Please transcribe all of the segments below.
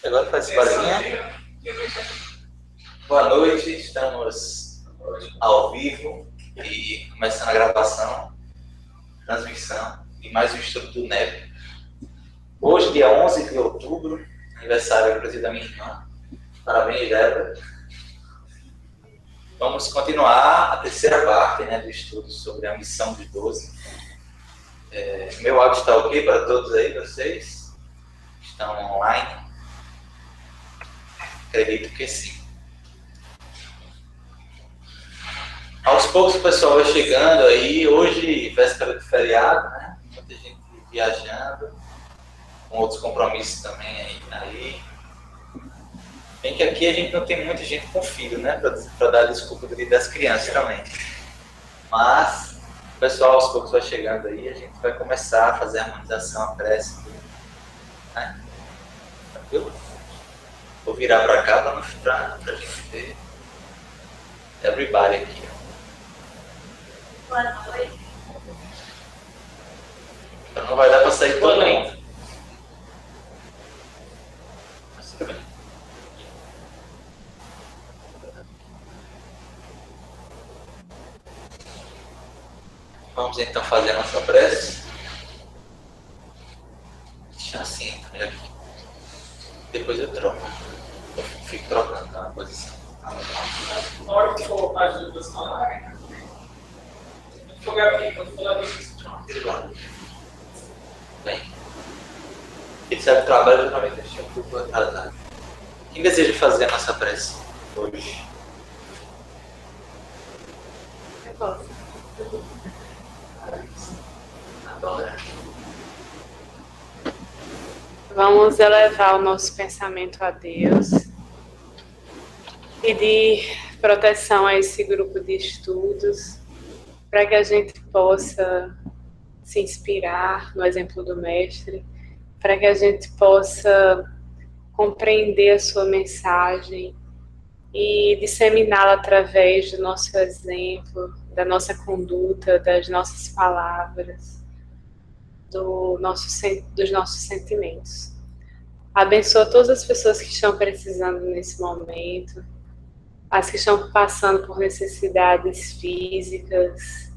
Agora faz barulhinho. Boa noite, estamos ao vivo e começando a gravação, transmissão de mais um estudo do NEP. Hoje, dia 11 de outubro, aniversário inclusive da minha irmã. Parabéns, Débora. Vamos continuar a terceira parte, do estudo sobre a missão de 12. Meu áudio está ok para todos aí, vocês? Estão online? Acredito que sim. Aos poucos o pessoal vai chegando aí. Hoje, véspera de feriado, né? Muita gente viajando, com outros compromissos também aí. Bem que aqui a gente não tem muita gente com filho, né? Para dar desculpa do dia das crianças também. Mas o pessoal aos poucos vai chegando aí. A gente vai começar a fazer a harmonização, a prece. Né? Tranquilo? Vou virar para cá para mostrar, para a gente ver. Everybody aqui. Boa noite. Então não vai dar para sair todo ainda. Mas tudo bem. Vamos então fazer a nossa prece. Deixa assim, aqui. Depois eu troco. Eu fico trocando na posição. Na hora que for as dúvidas falarem, jogar aqui, quando falar disso. Bem, quem sabe o trabalho geralmente deixa um pouco atrasado. Quem deseja fazer a nossa prece hoje? Eu posso. Adora. Vamos elevar o nosso pensamento a Deus, pedir proteção a esse grupo de estudos, para que a gente possa se inspirar no exemplo do Mestre, para que a gente possa compreender a sua mensagem e disseminá-la através do nosso exemplo, da nossa conduta, das nossas palavras, dos nossos sentimentos. Abençoa todas as pessoas que estão precisando nesse momento, as que estão passando por necessidades físicas,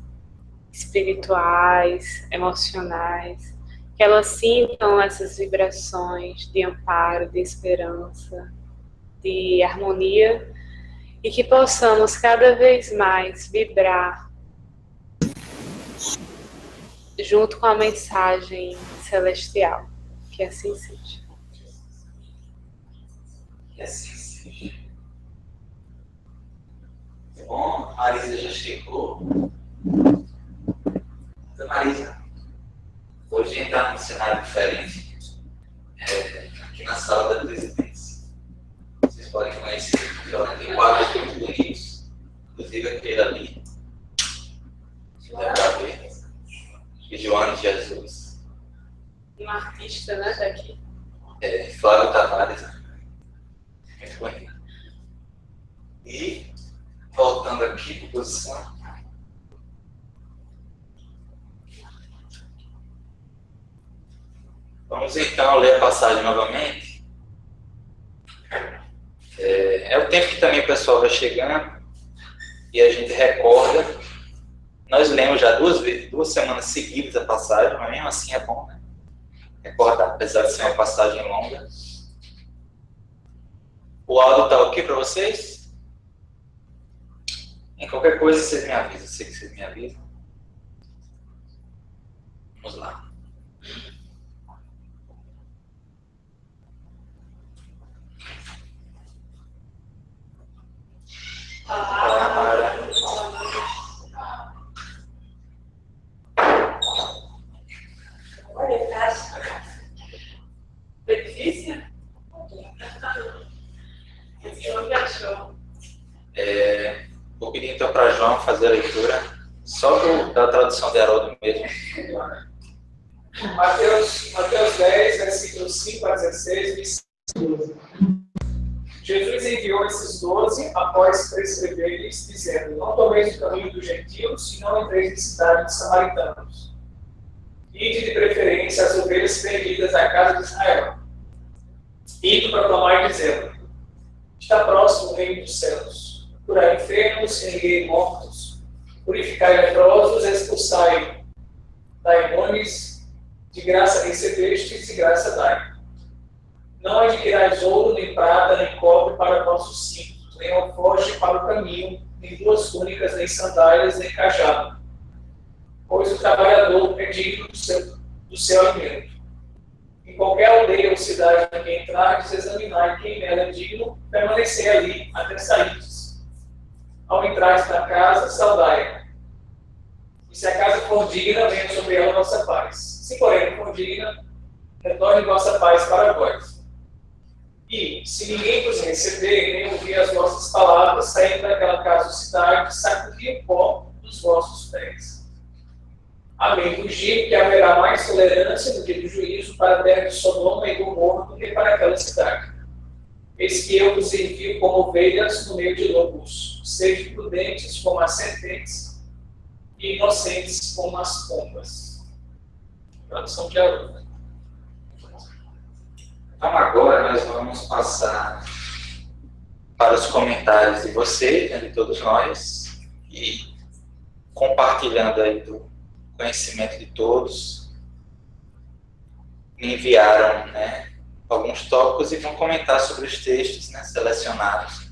espirituais, emocionais, que elas sintam essas vibrações de amparo, de esperança, de harmonia, e que possamos cada vez mais vibrar junto com a mensagem celestial. Que assim seja. Que assim seja. Bom, a Marisa já chegou. Marisa, hoje a gente está num cenário diferente. Aqui na sala da presidência. Vocês podem conhecer, tem quadros muito bonitos, inclusive aquele ali. Dá para ver. De Joana de Jesus. Um artista, né, daqui. Flávio Tavares. Muito bonito. E, voltando aqui para a posição. Vamos então ler a passagem novamente. É o tempo que também o pessoal vai chegando e a gente recorda. Nós lemos já duas semanas seguidas a passagem, mas mesmo assim é bom, né? Recordar, apesar de ser uma passagem longa. O áudio está ok para vocês? Em qualquer coisa vocês me avisam, eu sei que vocês me avisam. Vamos lá. Olá, Mara. Olha, Caixa. Foi difícil? O que achou? Vou pedir então para João fazer a leitura só da tradução de Haroldo mesmo. Mateus 10, versículos 5 a 16, 12. Jesus enviou esses 12 após prescrever-lhes, dizendo: não tomeis o caminho dos gentios, e não entreis em cidade de samaritanos. Ide de preferência as ovelhas perdidas da casa de Israel. indo proclamar e dizendo: está próximo o reino dos céus. Curai enfermos, erguei mortos, purificai leprosos, expulsai daimônios, de graça recebestes, de graça dai. Não adquirais ouro, nem prata, nem cobre para vossos cintos, nem alforje para o caminho, nem duas túnicas, nem sandálias, nem cajado. Pois o trabalhador é digno do seu alimento. Em qualquer aldeia ou cidade em que entrardes, examinai quem nela é digno, permanecer ali até sairdes. Ao entrardes na casa, saudai-a. E se a casa for digna, venha sobre ela a vossa paz. Se porém não for digna, retorne vossa paz para vós. E, se ninguém vos receber, nem ouvir as vossas palavras, saindo daquela casa ou cidade, sacudi o pó dos vossos pés. Amém vos digo que haverá mais tolerância no dia do juízo para a terra de Sodoma e Gomorra do que para aquela cidade. Eis que eu vos envio como ovelhas no meio de lobos. Sejam prudentes como as serpentes e inocentes como as pombas. Tradução de Haroldo. Então agora nós vamos passar para os comentários de você, de todos nós, e compartilhando aí do conhecimento de todos, me enviaram, né, alguns tópicos e vão comentar sobre os textos, né, selecionados.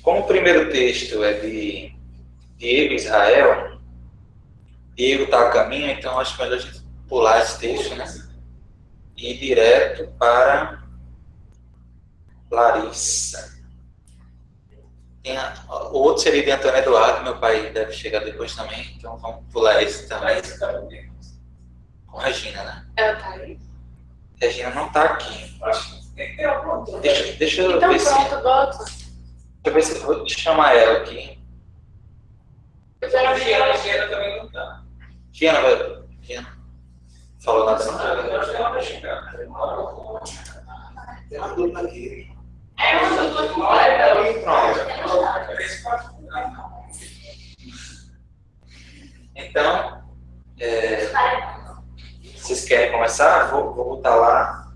Como o primeiro texto é de Diego Israel, Diego está a caminho, então acho melhor a gente pular esse texto, né? E ir direto para Larissa. O outro seria de Antônio Eduardo, meu pai deve chegar depois também, então vamos pular esse também. Com Regina, né? Ela tá aí? Regina não está aqui. Acho que tem que ter alguma. Deixa eu Então ver se... pronto, bota. Deixa eu ver se eu vou chamar ela aqui. Giana também não está. Giana falou nada não. Eu acho que ela vai chegar. Tem uma dúvida aqui. É uma dupla completa. Então, vocês querem começar? Vou botar lá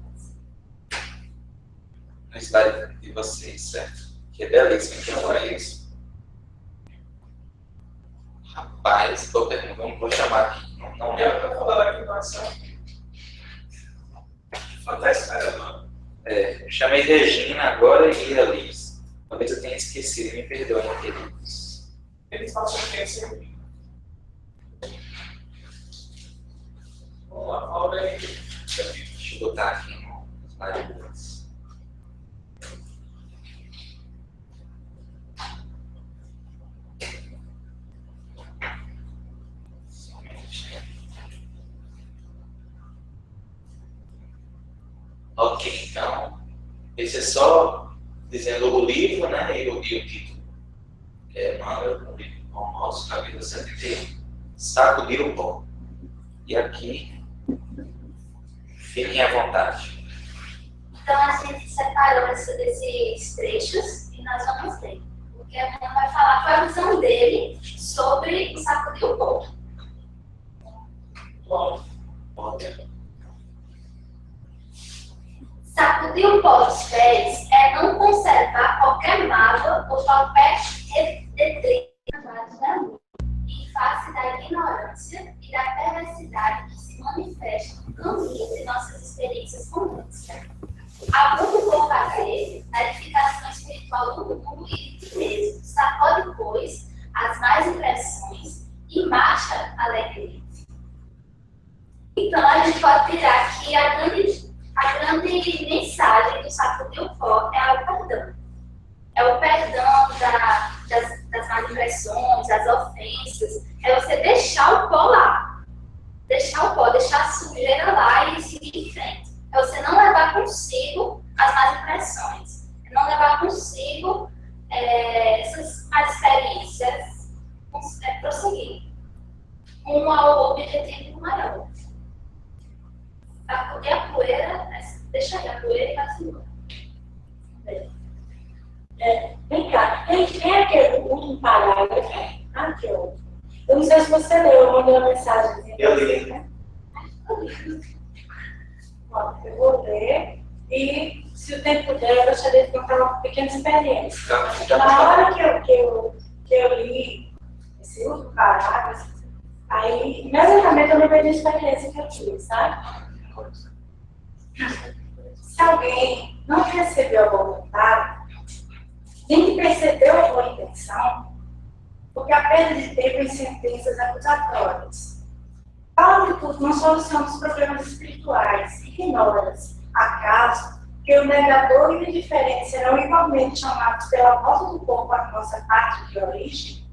no slide de vocês, certo? Que é belíssimo, então é isso. Rapaz, vou chamar aqui. Não Eu estou falando aqui no WhatsApp. Fantástico, não. Eu chamei Regina agora e Alice. Talvez eu tenha esquecido, me perdoem, queridos. Eles passam o tempo sem mim. Vamos lá, Paula aí. Deixa eu botar aqui no slide deles. Ok, então, esse é só dizendo o livro, né, e o título. Que é Manuel, o livro Pão Nosso, capítulo 71. Sacudir o pó. E aqui, fiquem à vontade. Então a gente separou esses trechos e nós vamos ler. Porque a menina vai falar qual é a visão dele sobre sacudir o pó. Pode. Sacudir o pó dos pés é não conservar qualquer mágoa ou qualquer detrito da luz, em face da ignorância e da perversidade que se manifesta no caminho de nossas experiências com Deus. Abunda o povo alheio na edificação espiritual do mundo e de si mesmo, sacode, pois, as más impressões e marcha alegremente. Então, a gente pode tirar que a grande mensagem do sacudir o pó é o perdão. É o perdão das más impressões, das ofensas. É você deixar o pó lá. Deixar o pó, deixar a sujeira lá e seguir em frente. É você não levar consigo as más impressões. É não levar consigo essas más experiências. Prosseguir. Com o objetivo maior. Sacudir a poeira, deixa aí a poeira e vai-se embora. Vem cá, tem aquele último parágrafo. Aqui, ó. Eu não sei se você leu, eu mandei uma mensagem. Eu li. Né? Ó, eu vou ler e se o tempo der, eu gostaria de contar uma pequena experiência. Já Na hora que eu li esse último parágrafo, aí, imediatamente eu lembrei da experiência que eu tive, sabe? Se alguém não recebeu a boa vontade, nem que percebeu a boa intenção, porque a perda de tempo em sentenças acusatórias. Fala de tudo, não soluciona os problemas espirituais, ignora-as, acaso que o negador e o indiferente serão igualmente chamados pela volta do corpo à nossa parte de origem?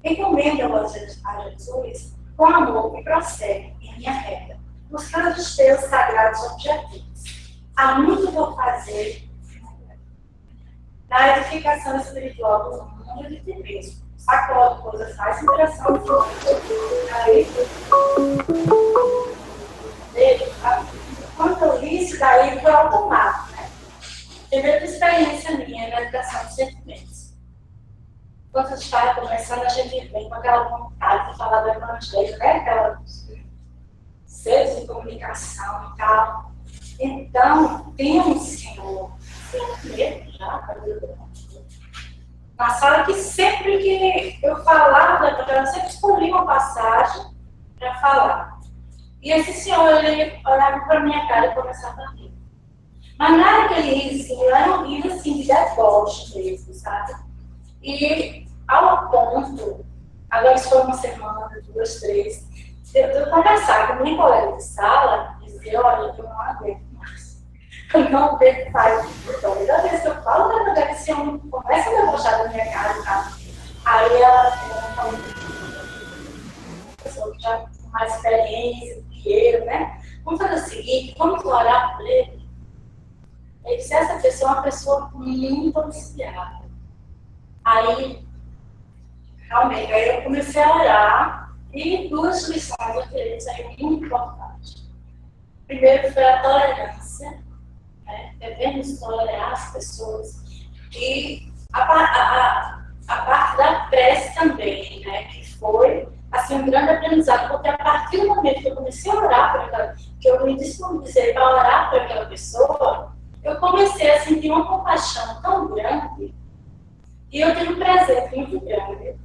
Recomendo-os a Jesus com amor que prossegue em minha reta, buscando os teus sagrados objetivos. Há muito por fazer na edificação espiritual do mundo e de ti mesmo. Sacode coisas mais interessantes quando eu li isso daí foi automático, né? Primeira experiência minha na educação de sentimentos. Quando a gente está começando, a gente vem com aquela vontade de falar do evangelho, né? Aquela sede de comunicação e tal. Então, tem um senhor, medo já, na sala que sempre que eu falava da evangelho, eu sempre escolhi uma passagem para falar. E esse senhor, ele olhava para a minha cara e começava a rir. Mas nada que ele ria, assim, era um rir assim, de deboche mesmo, sabe? E ao ponto, agora isso foi uma semana, 2, 3, eu conversar com minha colega de sala e dizer, olha, eu não aguento mais. Eu não aguento mais. Então, toda vez que eu falo da evangelho, esse homem começa a debochar da minha cara, tá? Aí ela falou, pessoa que já tem mais experiência do que eu, né? Vamos fazer o seguinte, vamos orar por ele. Ele disse, essa pessoa é uma pessoa muito ansiada. Aí, realmente, aí eu comecei a orar e 2 lições eu queria sair muito importantes. Primeiro foi a tolerância, né? Devemos tolerar as pessoas. E a parte da prece também, né? Que foi assim, um grande aprendizado, porque a partir do momento que eu comecei a orar por aquela, que eu me disponibilizei para orar por aquela pessoa, eu comecei a sentir uma compaixão tão grande, e eu tive um presente muito grande,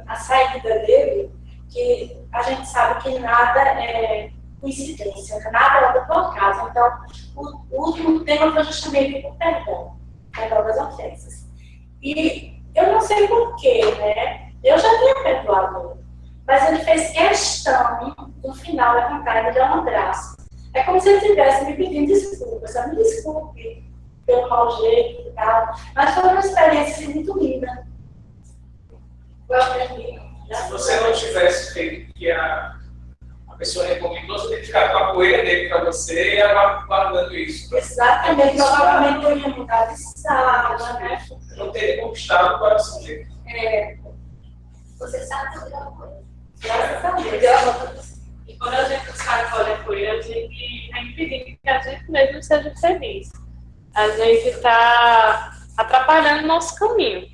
a saída dele, que a gente sabe que nada é coincidência, nada é por acaso. Então, o último tema foi justamente o perdão das ofensas. E eu não sei porquê, né? Eu já tinha perdoado ele. Mas ele fez questão, no final, levantar e me dar um abraço. É como se ele estivesse me pedindo desculpas, sabe? Me desculpe pelo mau jeito e tal. Mas foi uma experiência muito linda. Eu aprendi. Se você não tivesse feito o que a pessoa recomendou, você teria que ficar com a poeira dele para você e ela guardando isso. Exatamente. Provavelmente eu ia mudar de sala, né? Não teria conquistado o coração dele. É. Você sabe tudo da coisa. Graças a Deus. E quando a gente sai fora com ele, a gente está impedindo que a gente mesmo seja feliz. A gente está atrapalhando o nosso caminho.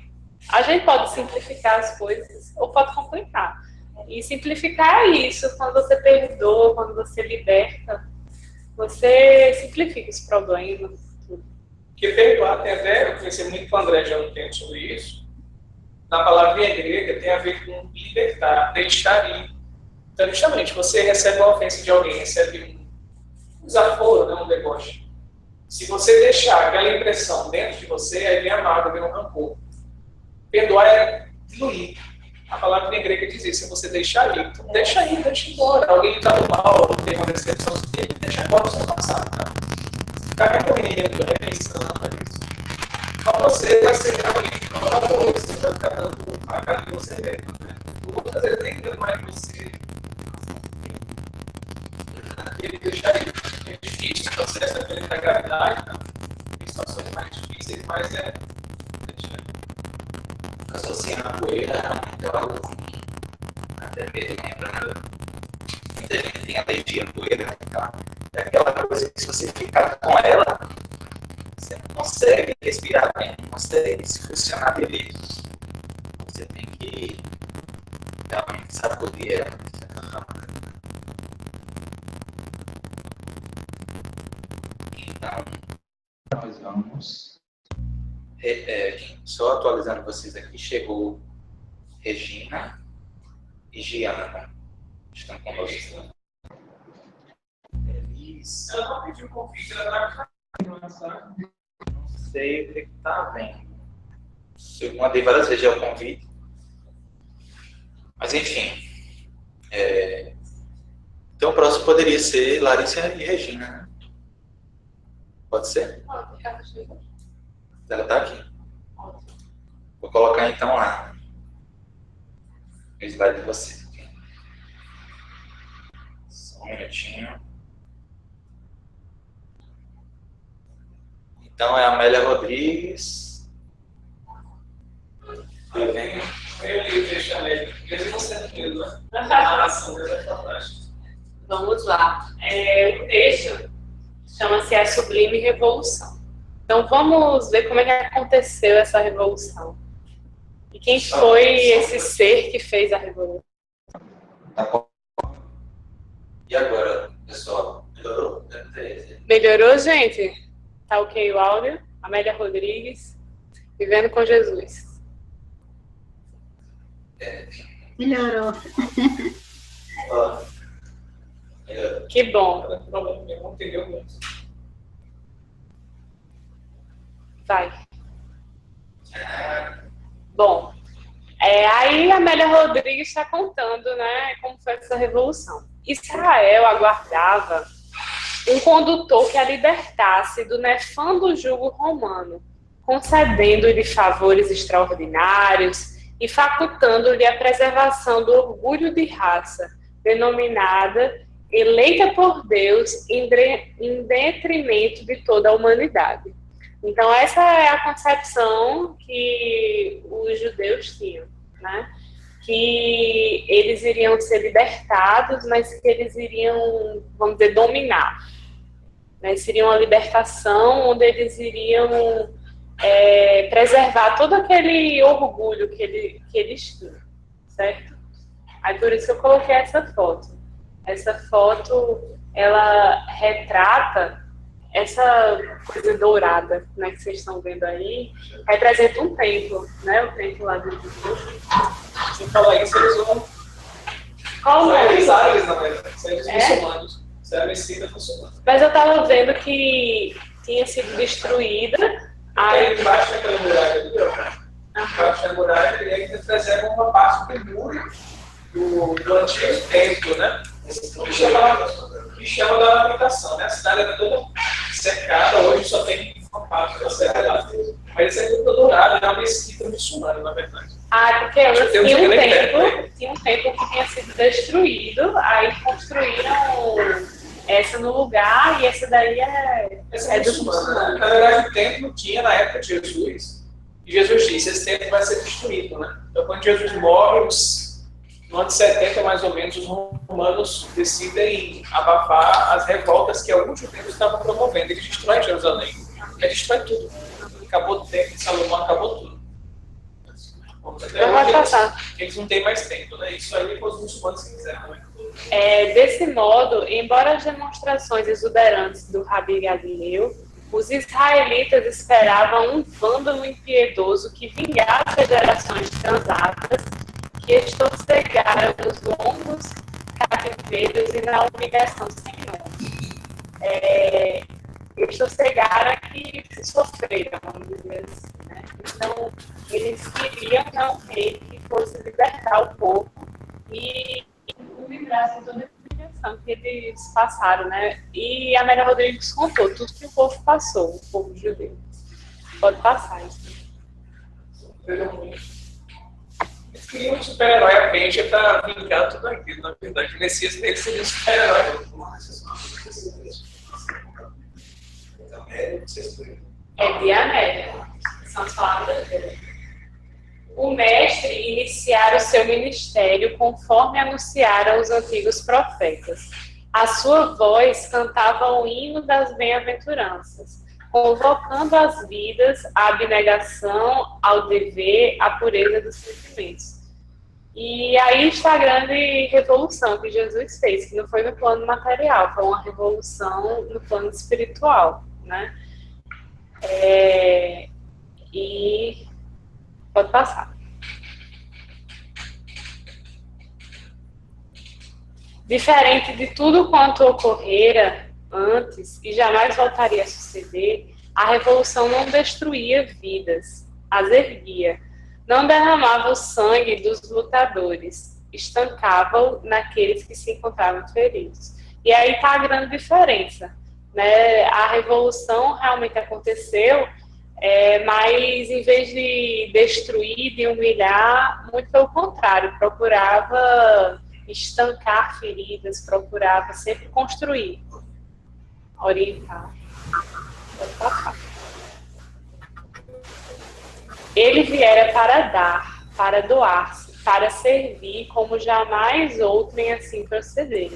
A gente pode simplificar as coisas ou pode complicar. E simplificar é isso. Quando você perdoa, quando você liberta, você simplifica os problemas. Tudo. Porque perdoar tem até, eu conheci muito com o André já há um tempo sobre isso. Na palavrinha grega tem a ver com libertar, deixar ir. Então, justamente, você recebe uma ofensa de alguém, recebe um desaforo, né, um deboche. Se você deixar aquela impressão dentro de você, aí vem a mágoa, vem um rancor. Perdoar é diluir. A palavrinha grega diz isso, se você deixar ir, então deixa ir, deixa embora. Alguém está do mal, tem uma decepção dele, deixa embora o seu passado. Tá? Ficar recorrendo, repensando isso. Então você vai ser realmente você vai ficar dando a cara que você vê. Muitas vezes nem dando mais que você. Ele deixa aí. É difícil o processo da gravidade, né? Tem situações mais difíceis, mas é. Associando a poeira é algo assim. Até mesmo lembrando. Muita gente tem alergia à poeira, né? É aquela coisa que se você ficar com ela, você não consegue respirar bem, não consegue se funcionar direito. Você tem que realmente sacudir ela. Então, vamos... só atualizando vocês aqui, chegou Regina e Giana. Estão conosco. Elis. Ela não pediu convite, ela está Não sei o que está vendo. Eu mandei várias vezes já o convite. Mas enfim. Então o próximo poderia ser Larissa e Regina, né? Pode ser? Ela está aqui. Vou colocar então lá o slide de vocês. Só um minutinho. Então é a Amélia Rodrigues. Eu li o texto ali, mesmo não sendo lido, né? A narração dela é fantástica. Vamos lá. O texto chama-se A Sublime Revolução. Então vamos ver como é que aconteceu essa revolução. E quem foi esse ser que fez a revolução? Tá bom. E agora, pessoal? Melhorou? Melhorou, gente? Tá ok o áudio? Amélia Rodrigues, Vivendo com Jesus. Melhorou. Que bom. Não entendeu muito. Vai. Bom, aí a Amélia Rodrigues está contando, né, como foi essa revolução. Israel aguardava um condutor que a libertasse do nefando jugo romano, concedendo-lhe favores extraordinários e facultando-lhe a preservação do orgulho de raça, denominada eleita por Deus em detrimento de toda a humanidade. Então, essa é a concepção que os judeus tinham, né? Que eles iriam ser libertados, mas que eles iriam, vamos dizer, dominar. Né? Seria uma libertação onde eles iriam preservar todo aquele orgulho que eles tinham, certo? Aí, por isso eu coloquei essa foto. Essa foto, ela retrata essa coisa dourada, né, que vocês estão vendo aí, representa um templo, né? O templo lá do Se falar isso, eles vão. Qual o São nome? eles árabes, na verdade. São eles muçulmanos. São mesquita muçulmana. Mas eu estava vendo que tinha sido destruída. Aí embaixo daquela muralha ali, ó. Embaixo da muralha, e aí eles preservam uma parte do muro do antigo templo, né? Que chama da habitação, né? A cidade era toda cercada, hoje só tem uma parte da cidade. Mas isso é tudo dourado, é uma mesquita muçulmana, na verdade. Porque antes tinha um templo que tinha sido destruído, aí construíram essa no lugar e essa daí é dos muçulmanos. Na verdade, o templo tinha na época de Jesus, e Jesus disse: esse templo vai ser destruído, né? Então, quando Jesus morre, no ano de 70, mais ou menos, os romanos decidem abafar as revoltas que alguns judeus estavam promovendo. Eles destroem Jerusalém. Eles destroem tudo. Acabou o templo de Salomão, acabou tudo. Eles não têm mais templo, né? Isso aí foi os muçulmanos que fizeram também. Desse modo, embora as demonstrações exuberantes do Rabi Galileu, os israelitas esperavam um vândalo impiedoso que vingasse as gerações transatas que estorcegaram os longos cativeiros e na humilhação sem nome. Estorcegaram que sofreram, vamos dizer assim, né? Então, eles queriam um rei que fosse libertar o povo e livrasse de toda a humilhação que eles passaram, né? E a Amélia Rodrigues contou tudo que o povo passou, o povo judeu. Pode passar isso. Eles queriam um super-herói apenas para vingar tudo aquilo. Na verdade, o Messias dele seria um super-herói. É de Amélia. São as palavras dele. O mestre iniciara o seu ministério conforme anunciaram os antigos profetas. A sua voz cantava o hino das bem-aventuranças, convocando as vidas à abnegação, ao dever, à pureza dos sentimentos. E aí está a grande revolução que Jesus fez, que não foi no plano material, foi uma revolução no plano espiritual, né? Pode passar. Diferente de tudo quanto ocorrera antes e jamais voltaria a suceder, a revolução não destruía vidas, as erguia, não derramava o sangue dos lutadores, estancava-o naqueles que se encontravam feridos. E aí está a grande diferença, né? A revolução realmente aconteceu, mas em vez de destruir, de humilhar, muito pelo contrário, procurava estancar feridas, procurava sempre construir, orientar. Ele viera para dar, para doar-se, para servir como jamais outrem assim proceder.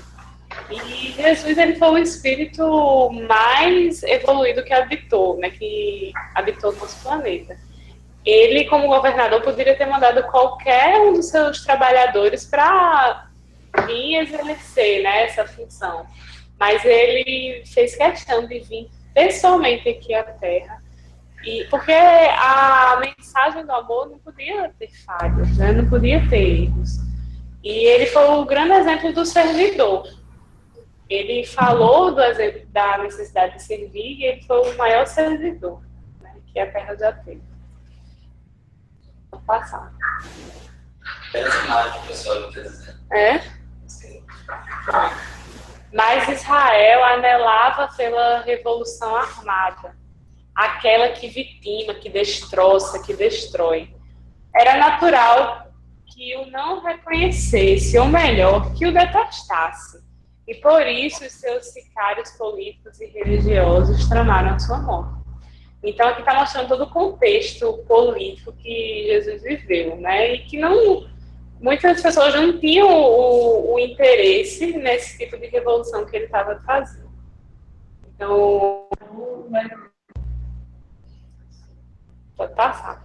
E Jesus, ele foi o espírito mais evoluído que habitou, né, que habitou nosso planeta. Ele, como governador, poderia ter mandado qualquer um dos seus trabalhadores para vir exercer, né, essa função. Mas ele fez questão de vir pessoalmente aqui à Terra, porque a mensagem do amor não podia ter falhas, né, não podia ter erros. E ele foi o grande exemplo do servidor. Ele falou da necessidade de servir e ele foi o maior servidor, né, que a Terra já teve. Vou passar. Essa imagem, pessoal, está dizendo. Sim. Mas Israel anelava pela revolução armada, aquela que vitima, que destroça, que destrói. Era natural que o não reconhecesse, ou melhor, que o detestasse. E por isso os seus sicários políticos e religiosos tramaram a sua morte. Então aqui está mostrando todo o contexto político que Jesus viveu, né? E que muitas pessoas não tinham o interesse nesse tipo de revolução que ele estava fazendo. Então, pode passar.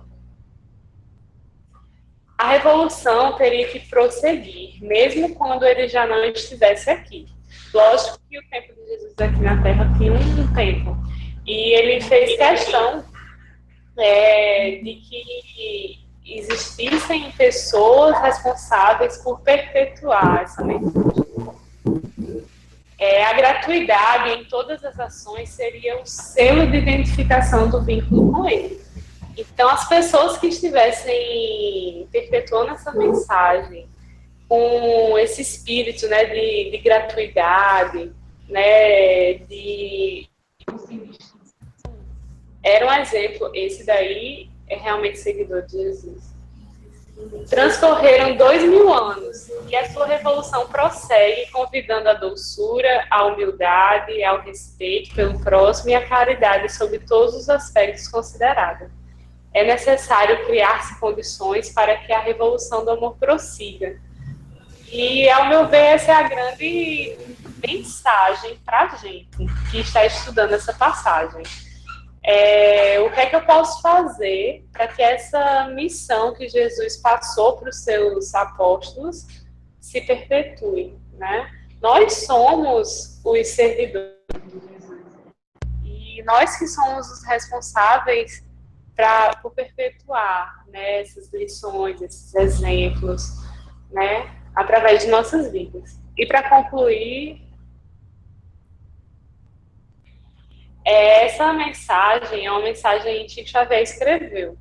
A revolução teria que prosseguir, mesmo quando ele já não estivesse aqui. Lógico que o tempo de Jesus aqui na Terra tinha um tempo. E ele fez questão de que existissem pessoas responsáveis por perpetuar essa mensagem. A gratuidade em todas as ações seria o selo de identificação do vínculo com ele. Então, as pessoas que estivessem perpetuando essa mensagem com esse espírito, né, de gratuidade, né, era um exemplo. Esse daí é realmente seguidor de Jesus. Transcorreram 2000 anos e a sua revolução prossegue, convidando a doçura, a humildade, ao respeito pelo próximo e a caridade sob todos os aspectos considerados. É necessário criar-se condições para que a revolução do amor prossiga. E, ao meu ver, essa é a grande mensagem para a gente que está estudando essa passagem. O que é que eu posso fazer para que essa missão que Jesus passou para os seus apóstolos se perpetue, né? Nós somos os servidores de Jesus. E nós que somos os responsáveis por perpetuar, né, essas lições, esses exemplos, né, através de nossas vidas. E para concluir, essa mensagem é uma mensagem que Chico Xavier escreveu.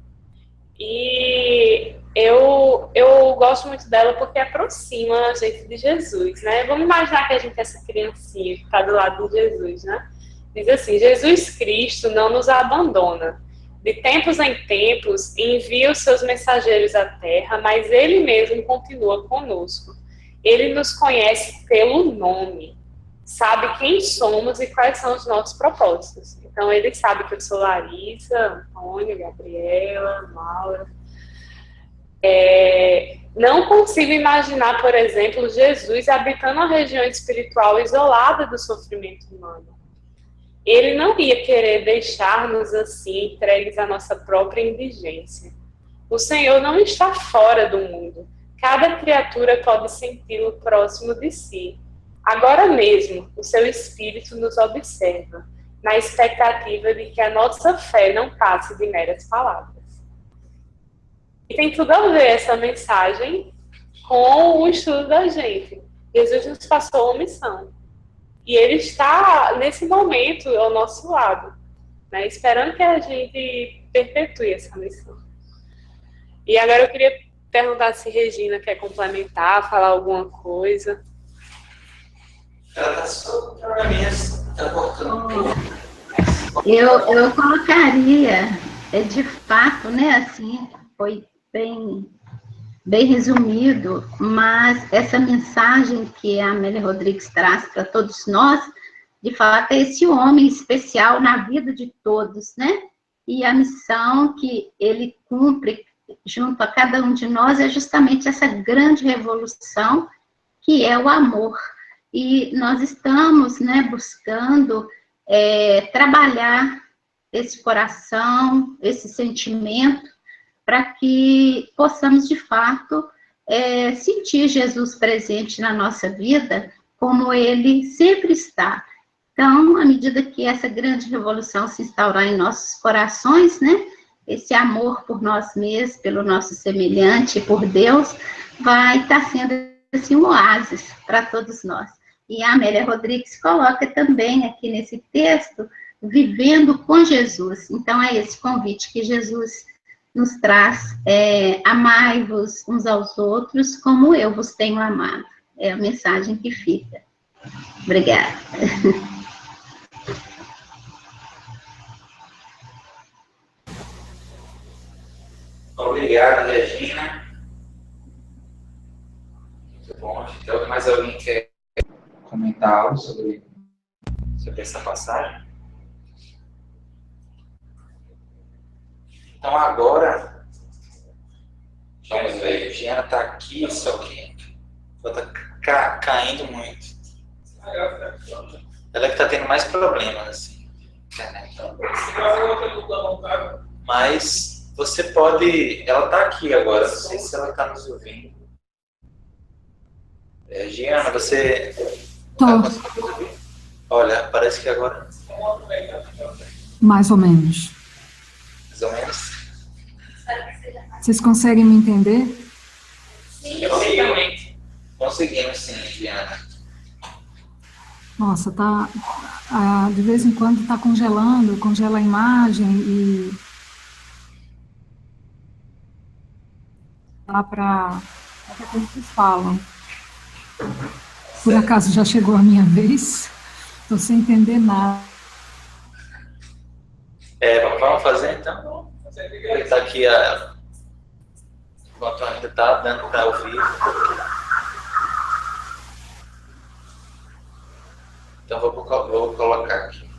E eu gosto muito dela porque aproxima a gente de Jesus, né? Vamos imaginar que a gente é essa criancinha que está do lado de Jesus, né? Diz assim: Jesus Cristo não nos abandona. De tempos em tempos, envia os seus mensageiros à Terra, mas Ele mesmo continua conosco. Ele nos conhece pelo nome, sabe quem somos e quais são os nossos propósitos. Então, Ele sabe que eu sou Larissa, Antônio, Gabriela, Maura. Não consigo imaginar, por exemplo, Jesus habitando uma região espiritual isolada do sofrimento humano. Ele não ia querer deixar-nos assim, entregues à nossa própria indigência. O Senhor não está fora do mundo. Cada criatura pode senti-lo próximo de si. Agora mesmo, o seu Espírito nos observa, na expectativa de que a nossa fé não passe de meras palavras. tem tudo a ver essa mensagem com o estudo da gente. Jesus nos passou uma missão. E Ele está, nesse momento, ao nosso lado, né, esperando que a gente perpetue essa missão. E agora eu queria perguntar se Regina quer complementar, falar alguma coisa. Ela está só programinhas, está cortando. Eu colocaria, de fato, né, assim, foi bem resumido, mas essa mensagem que a Amélia Rodrigues traz para todos nós, de fato, é esse homem especial na vida de todos, né? E a missão que ele cumpre junto a cada um de nós é justamente essa grande revolução que é o amor. E nós estamos, né, buscando trabalhar esse coração, esse sentimento, para que possamos, de fato, sentir Jesus presente na nossa vida, como Ele sempre está. Então, à medida que essa grande revolução se instaurar em nossos corações, né, esse amor por nós mesmos, pelo nosso semelhante e por Deus, vai estar sendo assim, um oásis para todos nós. E a Amélia Rodrigues coloca também aqui nesse texto, vivendo com Jesus. Então, é esse convite que Jesus nos traz, amai-vos uns aos outros como eu vos tenho amado. É a mensagem que fica. Obrigada. Obrigado, Regina. Muito bom. Então, mais alguém quer comentar algo sobre essa passagem? Então, agora, vamos ver. A Giana está aqui, só que ela está caindo muito. Ela que está tendo mais problemas, assim. Mas você pode... Ela está aqui agora, não sei se ela está nos ouvindo. Giana, você... Tô. Tá conseguindo ouvir? Olha, parece que agora... Mais ou menos. Mais ou menos. Vocês conseguem me entender? Sim, Conseguimos sim, Giana. Nossa, tá... de vez em quando tá congelando, congela a imagem e... Dá para o que vocês falam. Por acaso já chegou a minha vez? Estou sem entender nada. Vamos fazer então? Ele está aqui, enquanto ainda está dando para ouvir. Então vou colocar aqui.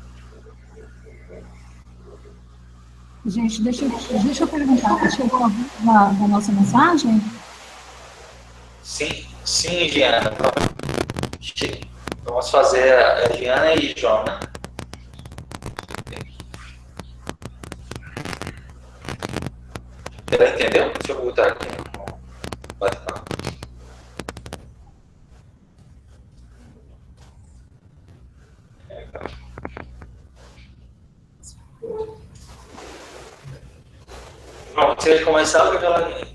Gente, deixa eu perguntar, chegou a vez da nossa mensagem? Sim, Giana. Vamos fazer a Giana e João, né? Ela entendeu? Deixa eu botar aqui. Bate-papo. Bom, você vai começar ou ela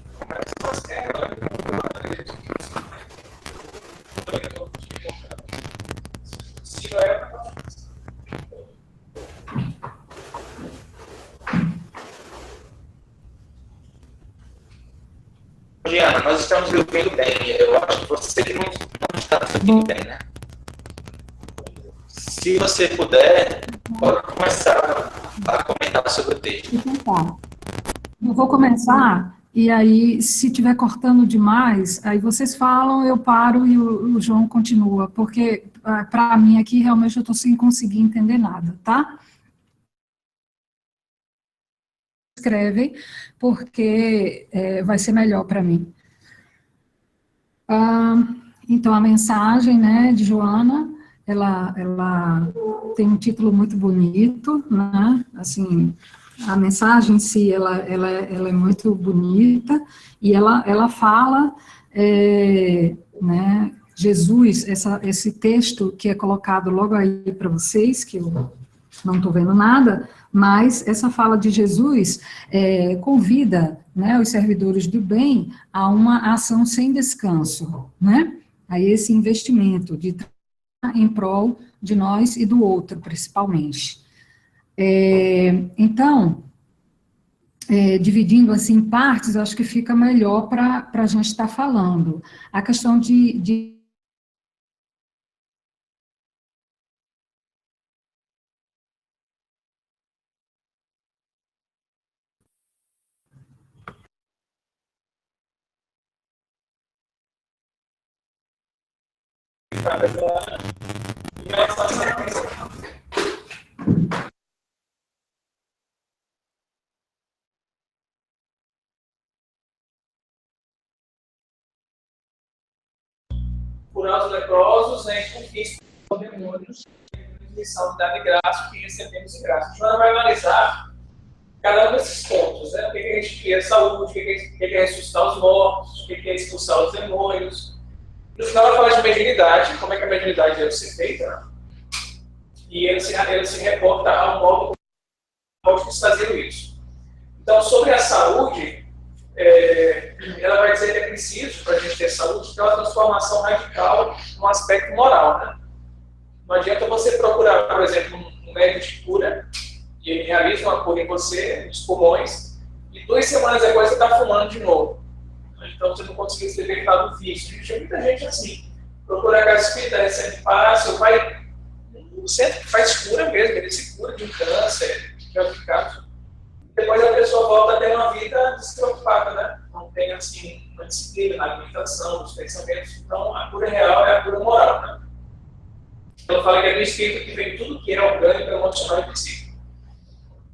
Giana, nós estamos ouvindo bem. Eu acho que você que não está ouvindo bem, né? Se você puder, pode começar a comentar sobre o texto. Vou tentar. Eu vou começar, e aí, se estiver cortando demais, aí vocês falam, eu paro e o João continua, porque, para mim aqui, realmente, eu estou sem conseguir entender nada, tá? Escrevem, porque vai ser melhor para mim. Então, a mensagem, né, de Joana, ela tem um título muito bonito, né, assim, a mensagem em si, ela é muito bonita, e ela fala, né, Jesus, esse texto que é colocado logo aí para vocês, que eu não estou vendo nada, mas essa fala de Jesus convida, né, os servidores do bem a uma ação sem descanso, né, a esse investimento de em prol de nós e do outro, principalmente. Então, dividindo assim em partes, eu acho que fica melhor para a gente estar falando. A questão de curar os leprosos, né, e conquista os demônios, missão de dar de graça o que recebemos de graça. A gente vai analisar cada um desses pontos, né? O que a gente quer saúde, o que é ressuscitar os mortos, o que é expulsar os demônios. No final, vai falar de mediunidade, como é que a mediunidade deve ser feita, né? E ele se reporta ao modo como eles faziam isso. Então, sobre a saúde, ela vai dizer que é preciso, para a gente ter saúde, ter uma transformação radical no aspecto moral, né? Não adianta você procurar, por exemplo, um médico de cura, e ele realiza uma cura em você, nos pulmões, e 2 semanas depois você está fumando de novo. Então você não conseguiu se libertar do vício. Tem muita gente assim, procura a casa espírita, recebe passe, ou vai no centro que faz cura mesmo, ele se cura de um câncer, que é o caso. Depois a pessoa volta a ter uma vida despreocupada, né? Não tem assim, uma disciplina na alimentação, nos pensamentos. Então a cura real é a cura moral, né? Então fala que é do espírito que vem tudo que é orgânico, emocional e psíquico.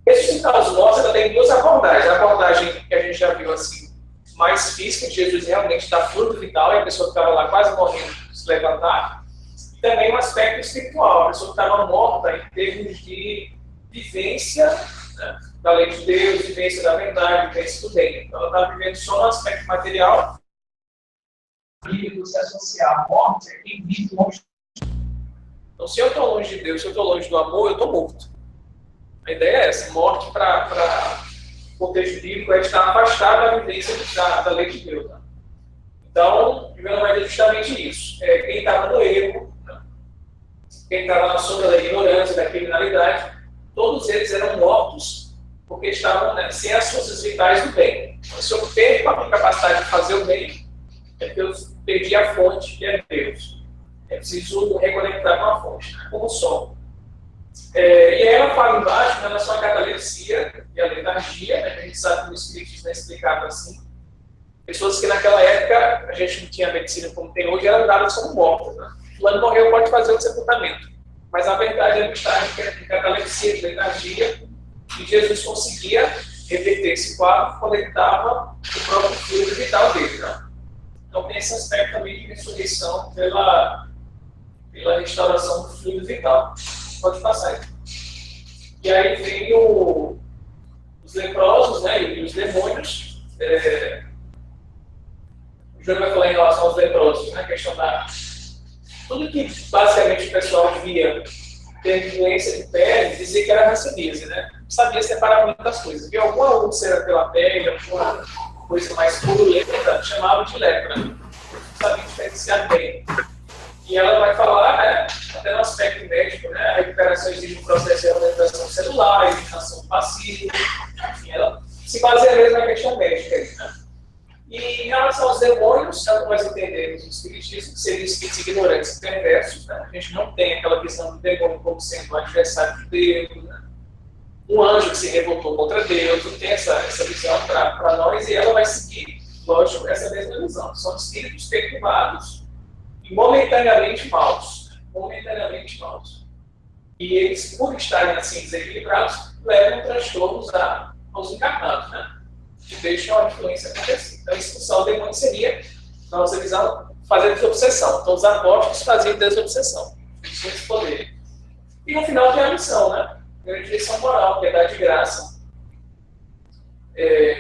Ressuscitar os mortos, ela tem 2 abordagens. A abordagem que a gente já viu assim, mais física, de Jesus realmente dá fluido vital, e a pessoa que estava lá quase morrendo se levantar. E também um aspecto espiritual, a pessoa que estava morta em termos de vivência, né, da lei de Deus, vivência da verdade, vivência do bem. Então ela estava vivendo só no aspecto material. E se associar à morte é quem vive longe. Então, se eu estou longe de Deus, se eu estou longe do amor, eu estou morto. A ideia é essa: morte para o contexto bíblico é estar afastado da vivência da lei de Deus. Né? Então, é justamente isso. Quem estava no erro, né? Quem estava na sombra da ignorância, da criminalidade, todos eles eram mortos porque estavam, né, sem as forças vitais do bem. Então, se eu perco a minha capacidade de fazer o bem, é porque eu perdi a fonte, que é Deus. É preciso reconectar com a fonte, né, como o sol. E aí ela fala embaixo em relação à catalepsia e à letargia, né, que a gente sabe que no Espiritismo é explicado assim. Pessoas que naquela época a gente não tinha medicina como tem hoje, eram dadas como mortas. Né? Fulano morreu, pode fazer o sepultamento. Mas a verdade é que catalepsia, de letargia, e Jesus conseguia reverter esse quadro quando ele dava o próprio fluido vital dele. Né? Então tem esse aspecto também de ressurreição pela restauração do fluido vital. Pode passar aí. E aí vem os leprosos, né, e os demônios. O João vai falar em relação aos leprosos, né, a questão da... Tudo que basicamente o pessoal via ter doença de pele, dizia que era ranceníase, né? Não sabia separar muitas coisas. Via alguma úlcera pela pele, alguma coisa mais purulenta, chamava de lepra. Não sabia diferenciar bem. E ela vai falar, né, até no aspecto médico, né, a recuperação exige um processo de alimentação celular, eliminação passiva, enfim, ela se baseia mesmo na questão médica. Né? E em relação aos demônios, é o que nós entendemos no Espiritismo, que seriam espíritos ignorantes e perversos. Né? A gente não tem aquela visão do demônio como sendo um adversário de Deus, né? Um anjo que se revoltou contra Deus, não tem essa visão para nós, e ela vai seguir, lógico, essa mesma visão. São espíritos perturbados, momentaneamente maus. E eles, por estarem assim desequilibrados, levam transtornos aos encarnados, né? Que deixam a influência acontecer. Então, expulsar o demônio seria, na nossa visão, fazer desobsessão. Então, os apóstolos faziam desobsessão. Isso é poder. E no final tem a missão, né? A direção moral, que é dar de graça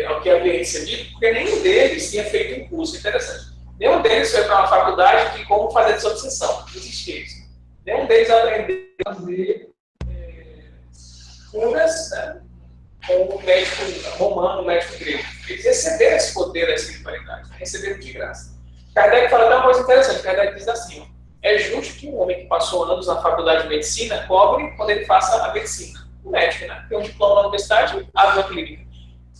ao que havia recebido, porque nenhum deles tinha feito um curso. Interessante. Nenhum deles foi para uma faculdade de como fazer desobsessão. Não existia isso. Nenhum deles aprendeu a fazer curas, né, com o médico romano, o médico grego. Eles receberam esse poder da espiritualidade, receberam de graça. Kardec fala até uma coisa interessante. Kardec diz assim: é justo que um homem que passou anos na faculdade de medicina cobre quando ele faça a medicina. O médico, né? Tem um diploma na universidade, abre uma clínica.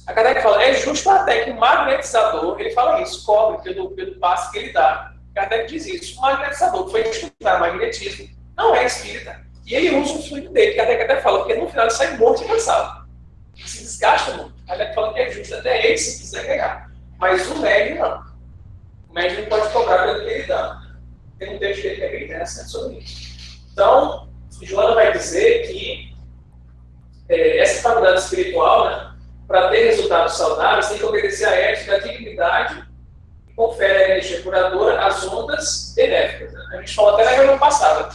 A Kardec fala: é justo até que o magnetizador, ele fala isso, cobre pelo passe que ele dá. Kardec diz isso. O magnetizador que foi estudar magnetismo não é espírita. E ele usa o fluido dele. Kardec até fala, porque no final ele sai morto e cansado. Ele se desgasta muito. Kardec fala que é justo até ele, se quiser ganhar. Mas o médium não. O médium não pode cobrar pelo que ele dá. Tem um texto dele que é bem interessante sobre isso. Então, Joana vai dizer que essa faculdade espiritual, né, para ter resultados saudáveis, tem que obedecer à ética, à dignidade, e confere a energia curadora às ondas benéficas. Né? A gente falou até na reunião passada.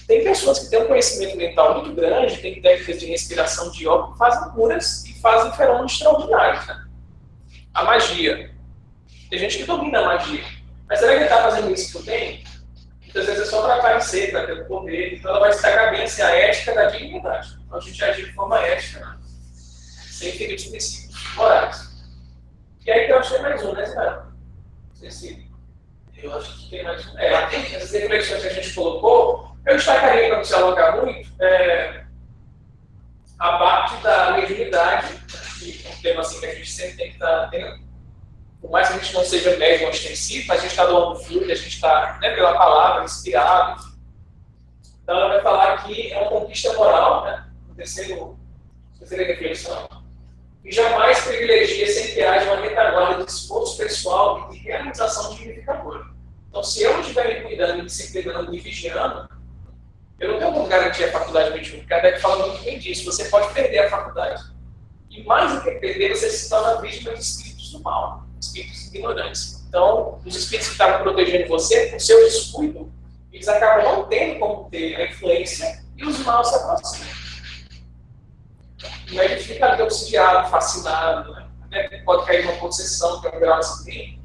Tem pessoas que têm um conhecimento mental muito grande, tem técnicas de respiração de yoga que fazem curas e fazem fenômenos extraordinários. Né? A magia. Tem gente que domina a magia. Mas será que ele está fazendo isso por bem? Muitas vezes é só para aparecer, para ter o poder. Então ela vai destacar bem assim, a ética da dignidade. Então a gente agir de forma ética, né? Sem ferir os princípios morais. E aí que eu achei mais um, né, Zé? Eu acho que tem mais um. Essas reflexões que a gente colocou, eu destacaria, para não se alongar muito, a parte da mediunidade, que é um tema assim, que a gente sempre tem que estar tendo. Por mais que a gente não seja médium ostensivo, a gente está doando fluido, a gente está, né, pela palavra, inspirado. Então ela vai falar que é uma conquista moral, né, terceira reflexão, e jamais privilegia sem que haja uma retaguarda de esforço pessoal e de realização dignificadora. Então, se eu não estiver me cuidando, me disciplinando, me vigiando, eu não tenho como garantir a faculdade mediúnica. Kardec fala muito bem disso. Você pode perder a faculdade. E mais do que perder, você se torna vítima de espíritos do mal, espíritos ignorantes. Então, os espíritos que estavam protegendo você, com seu descuido, eles acabam não tendo como ter a influência e os maus se aproximam. E aí ele fica ali obsidiado, fascinado, né? Pode cair numa possessão, que é um grau assim,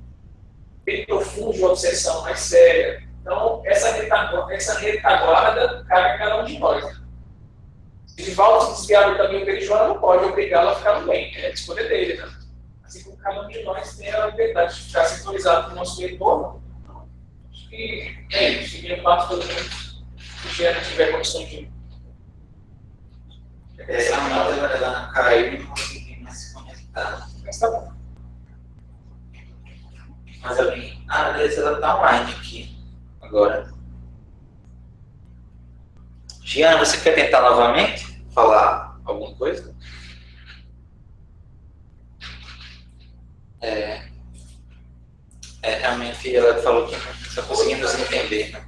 bem profundo de uma obsessão mais séria. Então, essa retaguarda cabe a cada um de nós. Né? Se Divaldo se desviar do caminho dele, Joana não pode obrigá-lo a ficar no bem. É a escolha dele. Né? Assim como cada um de nós tem a liberdade de ficar sintonizado com o nosso retorno. Acho que é isso. Seguindo parte todo mundo, se o Jean tiver condições de. A moda caiu e não consegui mais se conectar. Mas tá bom. Mas a Andressa ela está online aqui agora. Giana, você quer tentar novamente falar alguma coisa? Realmente ela falou que não está conseguindo nos entender. Né?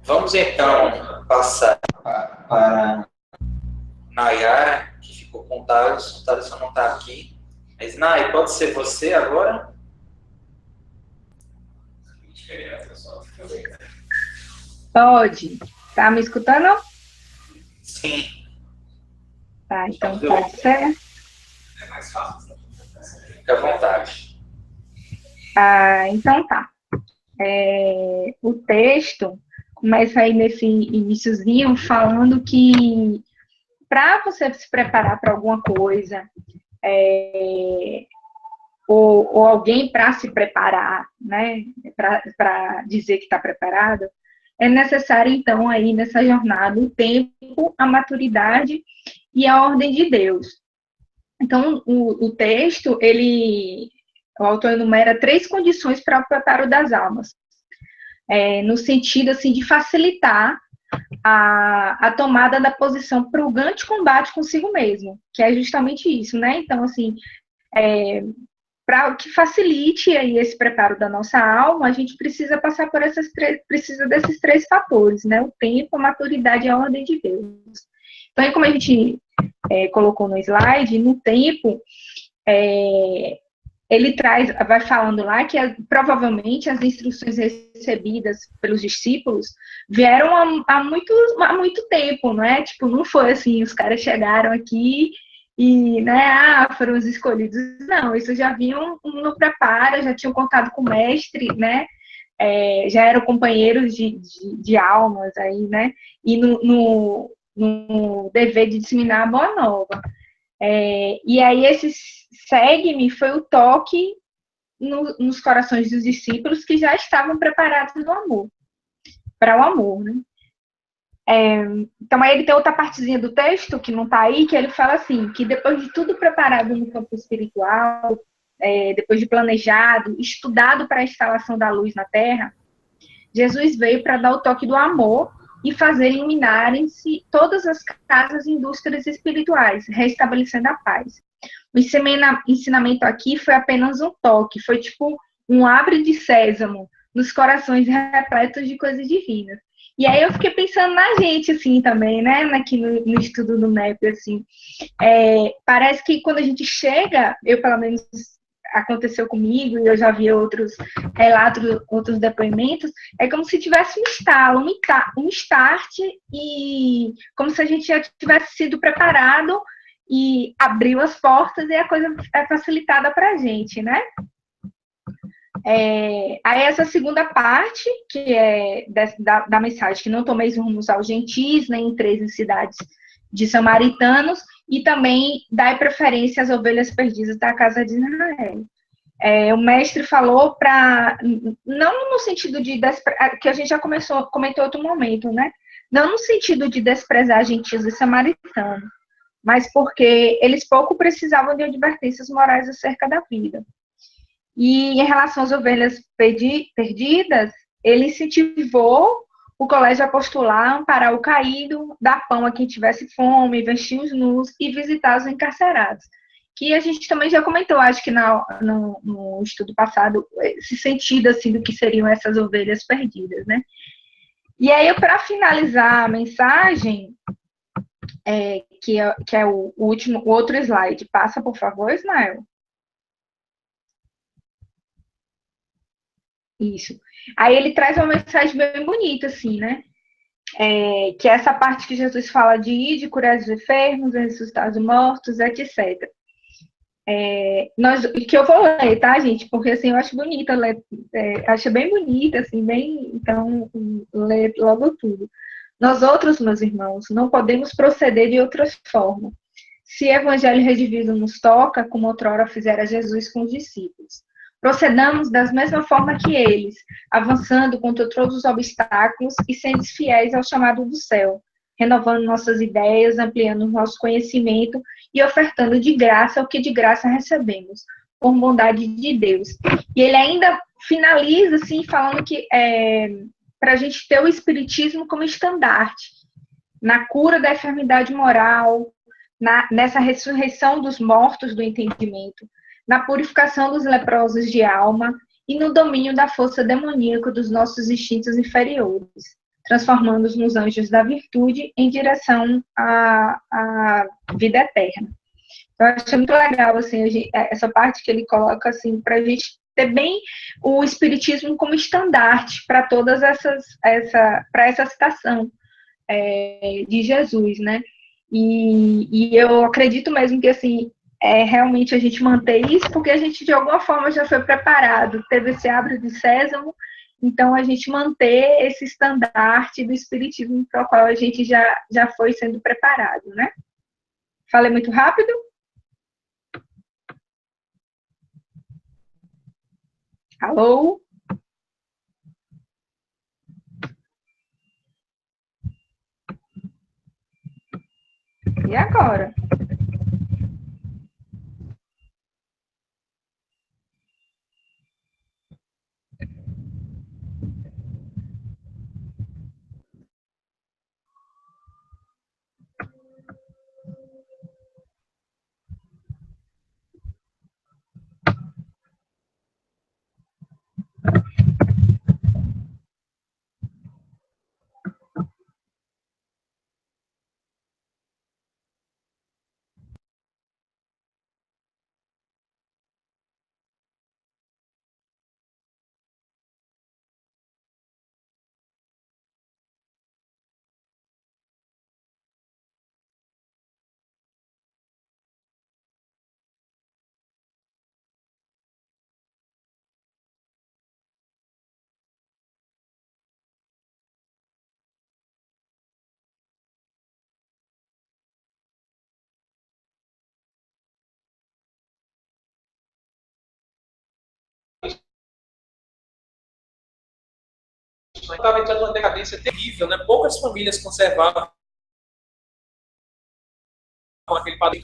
Vamos então passar para Nayara, que ficou com o Thales. O Thales só não está aqui. Mas, Nay, pode ser você agora? Pode. Tá me escutando? Sim. Tá, então pode ser. É mais fácil. Fica à vontade. Então tá. O texto começa aí nesse iniciozinho falando que para você se preparar para alguma coisa, ou alguém para se preparar, né, para dizer que está preparado, é necessário, então, aí nessa jornada, o tempo, a maturidade e a ordem de Deus. Então, o texto, o autor enumera 3 condições para o preparo das almas, no sentido, assim, de facilitar a tomada da posição para o grande combate consigo mesmo, que é justamente isso, né? Então, assim, para que facilite aí esse preparo da nossa alma, a gente precisa passar por precisa desses 3 fatores, né? O tempo, a maturidade e a ordem de Deus. Então, aí, como a gente colocou no slide, no tempo, ele vai falando lá que provavelmente as instruções recebidas pelos discípulos vieram há muito tempo, não é? Tipo, não foi assim, os caras chegaram aqui e, né, foram os escolhidos. Não, isso já vinham no preparo, já tinham contado com o mestre, né? já eram companheiros de almas aí, né? E no dever de disseminar a boa nova. E aí esse segue-me foi o toque nos corações dos discípulos que já estavam preparados no amor, para o amor, né? Então aí ele tem outra partezinha do texto que não está aí, que ele fala assim, que depois de tudo preparado no campo espiritual, depois de planejado, estudado para a instalação da luz na Terra, Jesus veio para dar o toque do amor e fazer iluminarem-se todas as casas e indústrias espirituais, restabelecendo a paz. O ensinamento aqui foi apenas um toque, foi tipo um abre de sésamo nos corações repletos de coisas divinas. E aí eu fiquei pensando na gente, assim, também, né, aqui no estudo do MEP, assim, parece que quando a gente chega, eu pelo menos aconteceu comigo, e eu já vi outros relatos, outros depoimentos, é como se tivesse um estalo, um start, e como se a gente já tivesse sido preparado e abriu as portas e a coisa é facilitada para a gente, né? Aí essa segunda parte, que é da mensagem, que não tomeis rumos aos gentis, nem entreis em cidades de samaritanos, e também dai preferência às ovelhas perdidas da casa de Israel. O mestre falou para, não no sentido de, que a gente já comentou em outro momento, né? Não no sentido de desprezar gentios e samaritanos, mas porque eles pouco precisavam de advertências morais acerca da vida. E em relação às ovelhas perdidas, ele incentivou o colégio a postular, amparar o caído, dar pão a quem tivesse fome, vestir os nus e visitar os encarcerados. Que a gente também já comentou, acho que no estudo passado, esse sentido assim, do que seriam essas ovelhas perdidas, né? E aí, para finalizar a mensagem, que é o outro slide, passa, por favor, Ismael. Isso. Aí ele traz uma mensagem bem bonita, assim, né? Que é essa parte que Jesus fala de ir, de curar os enfermos, ressuscitar os mortos, etc. Que eu vou ler, tá, gente? Porque, assim, eu acho bonita ler, acho bem bonita, assim, então, ler logo tudo. Nós outros, meus irmãos, não podemos proceder de outra forma. Se o evangelho redivido nos toca, como outrora fizera Jesus com os discípulos, procedamos da mesma forma que eles, avançando contra todos os obstáculos e sendo fiéis ao chamado do céu, renovando nossas ideias, ampliando o nosso conhecimento e ofertando de graça o que de graça recebemos, por bondade de Deus. E ele ainda finaliza, assim, falando que para a gente ter o espiritismo como estandarte, na cura da enfermidade moral, nessa ressurreição dos mortos do entendimento, na purificação dos leprosos de alma e no domínio da força demoníaca dos nossos instintos inferiores, transformando-os nos anjos da virtude em direção à vida eterna. Eu acho muito legal, assim, essa parte que ele coloca, assim, para a gente ter bem o espiritismo como estandarte para todas para essa citação de Jesus, né? E eu acredito mesmo que, assim, realmente a gente manter isso, porque a gente, de alguma forma, já foi preparado, teve esse abre de sésamo, então a gente manter esse estandarte do espiritismo para o qual a gente já foi sendo preparado, né? Falei muito rápido? Alô? E agora? questões. Estava entrando numa decadência terrível, né? Poucas famílias conservavam aquele padrão.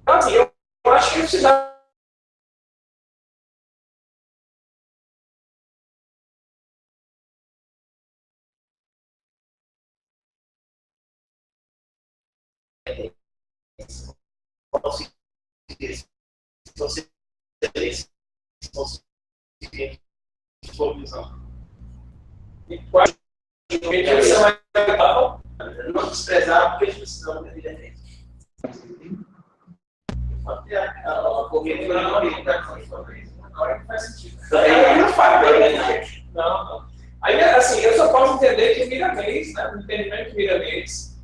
Então, assim, eu acho que precisava. Não desprezar porque eles precisam de direito. Agora não faz sentido. Não faz. Não. Aí, assim, eu só posso entender que Miramês, né, o entendimento de Miramês,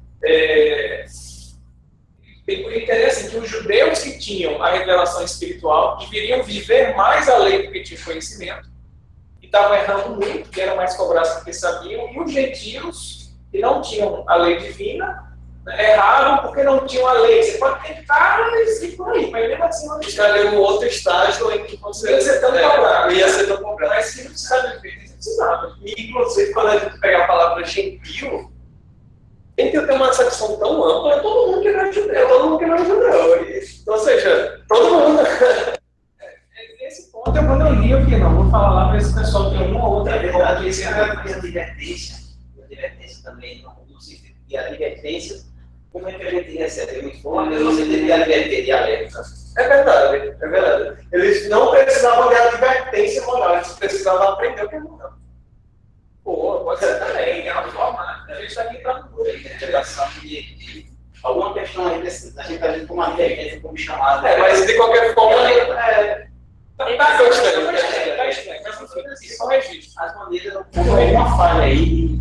entender assim, que os judeus que tinham a revelação espiritual deveriam viver mais a lei porque tinham conhecimento, e estavam errando muito, que eram mais cobrados porque sabiam, e os gentios que não tinham a lei divina, né, erraram porque não tinham a lei. Você pode tentar e por aí, mas mesmo assim não Escolher um outro estágio em que você ia ser tão cobrado. Ia ser tão cobrado. Mas se não precisava viver, não precisava. E, inclusive, quando a gente pega a palavra gentil, tem que ter uma acepção tão ampla, todo mundo que não é judeu, todo mundo que não é judeu. Ou seja, todo mundo. Nesse ponto, quando eu li, eu que não, vou falar lá para esse pessoal que uma ou outra verdade, isso é a advertência também, no sentido de advertência, como é que a gente recebe muito forte, no sentido de adverter, de alerta. É verdade. Eles não precisavam de advertência moral, eles precisavam aprender o que é moral. Pô, pode ser também, é uma forma. A gente está aqui para interpretação de alguma questão aí, a gente está vendo como advertência, como chamada. Mas de qualquer forma, tá estranho. Só registro. As maneiras, houve uma falha aí.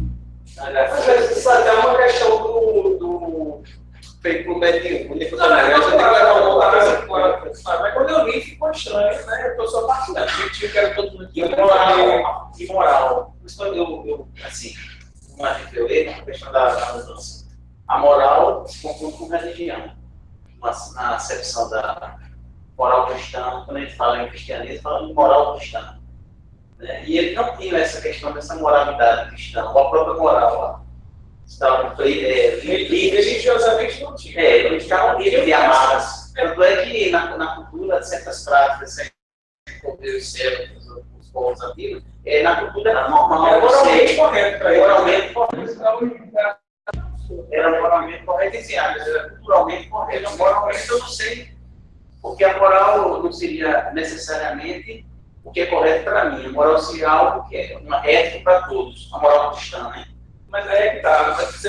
Às vezes, isso até é uma questão do feito por médium. Mas quando eu li, ficou estranho, né? Eu tô só partilhando. Eu tinha que era todo mundo aqui. Imoral. Isso quando eu assim, como a gente lê, na questão da mudança. A moral se confunde com religião. Na acepção da moral cristã, quando a gente fala em cristianismo, fala em moral cristã. Né? E ele não tinha essa questão dessa moralidade cristã, ou a própria moral lá. Estava religiosamente não tinha. Eles ficavam livres de amarras. Tanto é que na cultura, certas práticas, os céus, os povos antigos, na cultura era normal. Era moralmente correto. Era moralmente correto, era culturalmente correto. Moralmente eu não sei, porque a moral não seria necessariamente o que é correto para mim. A moral seria algo que é uma ética para todos, a moral cristã, né? Mas aí é que tá, você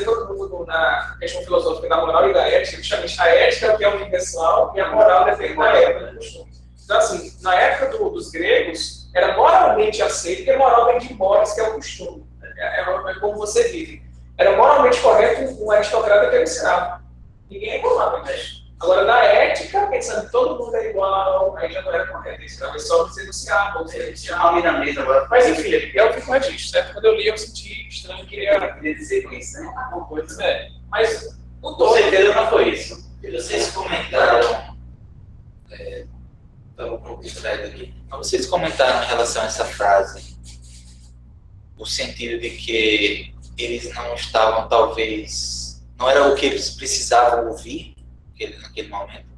na questão filosófica da moral e da ética, justamente a ética é o que é universal e a moral depende da época do costume. Então, assim, na época dos gregos, era moralmente aceito, porque moral vem de moras, que é o costume. É como você vive. Era moralmente correto um aristocrata ter um escravo. Ninguém reclamava disso. Agora, na ética, pensando que todo mundo é igual, aí já não era correto. Escravo é só você denunciar, ou denunciar na mesa agora. Mas, enfim, eu fico mais disso, certo? Quando eu li, eu senti estranho, queria dizer com isso, né? Alguma coisa. Mas, com certeza não foi isso. Vocês comentaram. Estava com o slide aqui. Vocês comentaram em relação a essa frase, o sentido de que eles não estavam, talvez, não era o que eles precisavam ouvir naquele momento.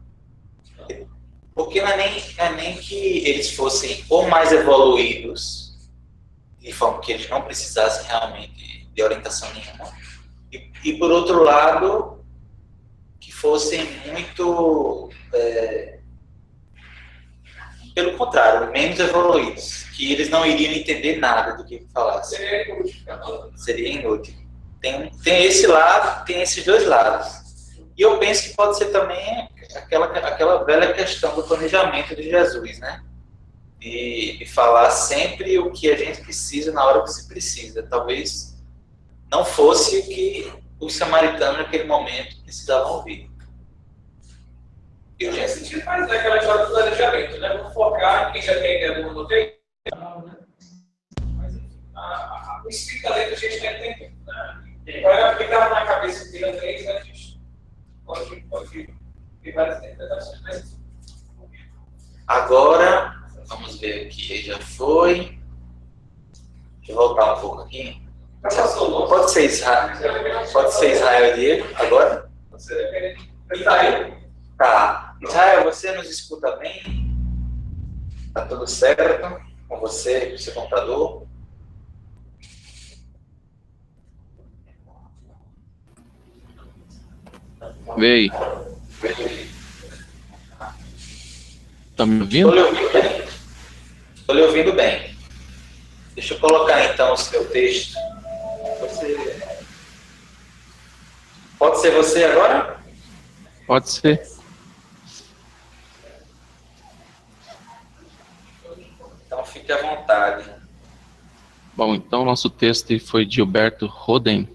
Porque não é nem que eles fossem ou mais evoluídos, de forma que eles não precisassem realmente de orientação nenhuma, e por outro lado, que fossem muito, pelo contrário, menos evoluídos, que eles não iriam entender nada do que falassem. Seria inútil. Tem esse lado, tem esses dois lados. E eu penso que pode ser também aquela velha questão do planejamento de Jesus, né? De falar sempre o que a gente precisa na hora que se precisa. Talvez não fosse o que os samaritanos naquele momento precisavam ouvir. Nesse sentido, faz aquela história do planejamento, né? Vamos focar em quem já tem ideia do mundo tem. Mas, enfim, o espírito da letra a gente tem tempo, né? Agora, aplicar na cabeça de três, a gente pode ter várias interpretações, mas enfim. Agora, vamos ver aqui, já foi. Deixa eu voltar um pouco aqui. Pode ser Israel Diego, agora? Tá. Israel, você nos escuta bem? Tá tudo certo com você, com o seu computador? Vei. Tá me ouvindo? Estou lhe ouvindo bem. Deixa eu colocar então o seu texto. Pode ser você agora? Pode ser. Então fique à vontade. Bom, então nosso texto foi de Gilberto Roden.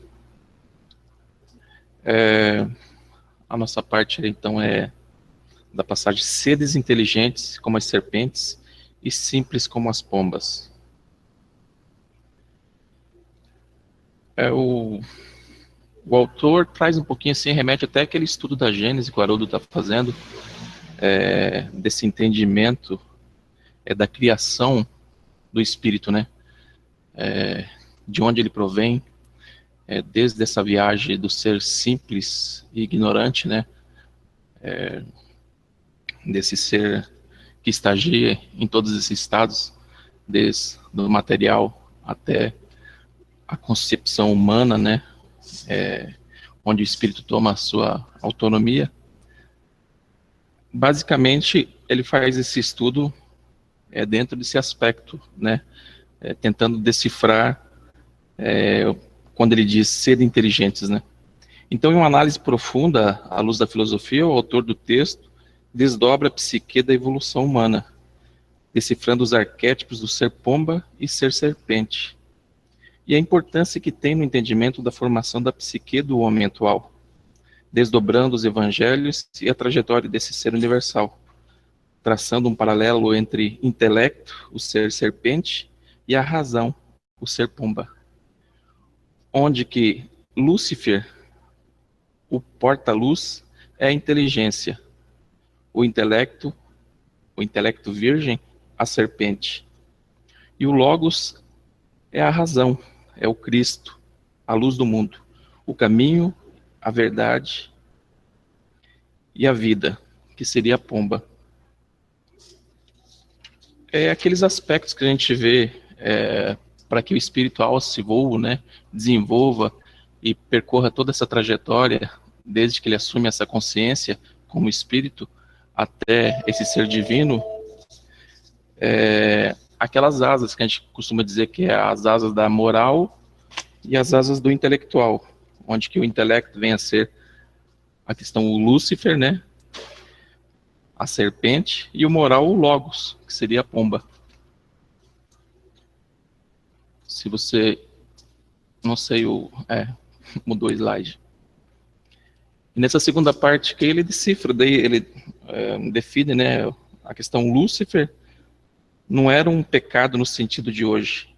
A nossa parte então é da passagem: sedes inteligentes como as serpentes e simples como as pombas. O autor traz um pouquinho assim, remete até aquele estudo da Gênese que o Haroldo está fazendo, desse entendimento da criação do Espírito, né? De onde ele provém, desde essa viagem do ser simples e ignorante, né? Desse ser que estagia em todos esses estados, desde o material até a concepção humana, né? Onde o Espírito toma a sua autonomia. Basicamente, ele faz esse estudo dentro desse aspecto, né? Tentando decifrar quando ele diz ser inteligentes, né? Então, em uma análise profunda, à luz da filosofia, o autor do texto desdobra a psique da evolução humana, decifrando os arquétipos do ser pomba e ser serpente, e a importância que tem no entendimento da formação da psique do homem atual, desdobrando os evangelhos e a trajetória desse ser universal, traçando um paralelo entre intelecto, o ser serpente, e a razão, o ser pomba, onde que Lúcifer, o porta-luz, é a inteligência, o intelecto virgem, a serpente, e o Logos é a razão, é o Cristo, a luz do mundo, o caminho, a verdade e a vida, que seria a pomba. Aqueles aspectos que a gente vê para que o espiritual se voe, né, desenvolva e percorra toda essa trajetória, desde que ele assume essa consciência como espírito até esse ser divino, aquelas asas que a gente costuma dizer que é as asas da moral e as asas do intelectual, onde que o intelecto vem a ser a questão o Lúcifer, né, a serpente, e o moral o Logos, que seria a pomba. Se você, não sei, mudou o slide. E nessa segunda parte que ele decifra, daí ele define, né, a questão Lúcifer não era um pecado no sentido de hoje.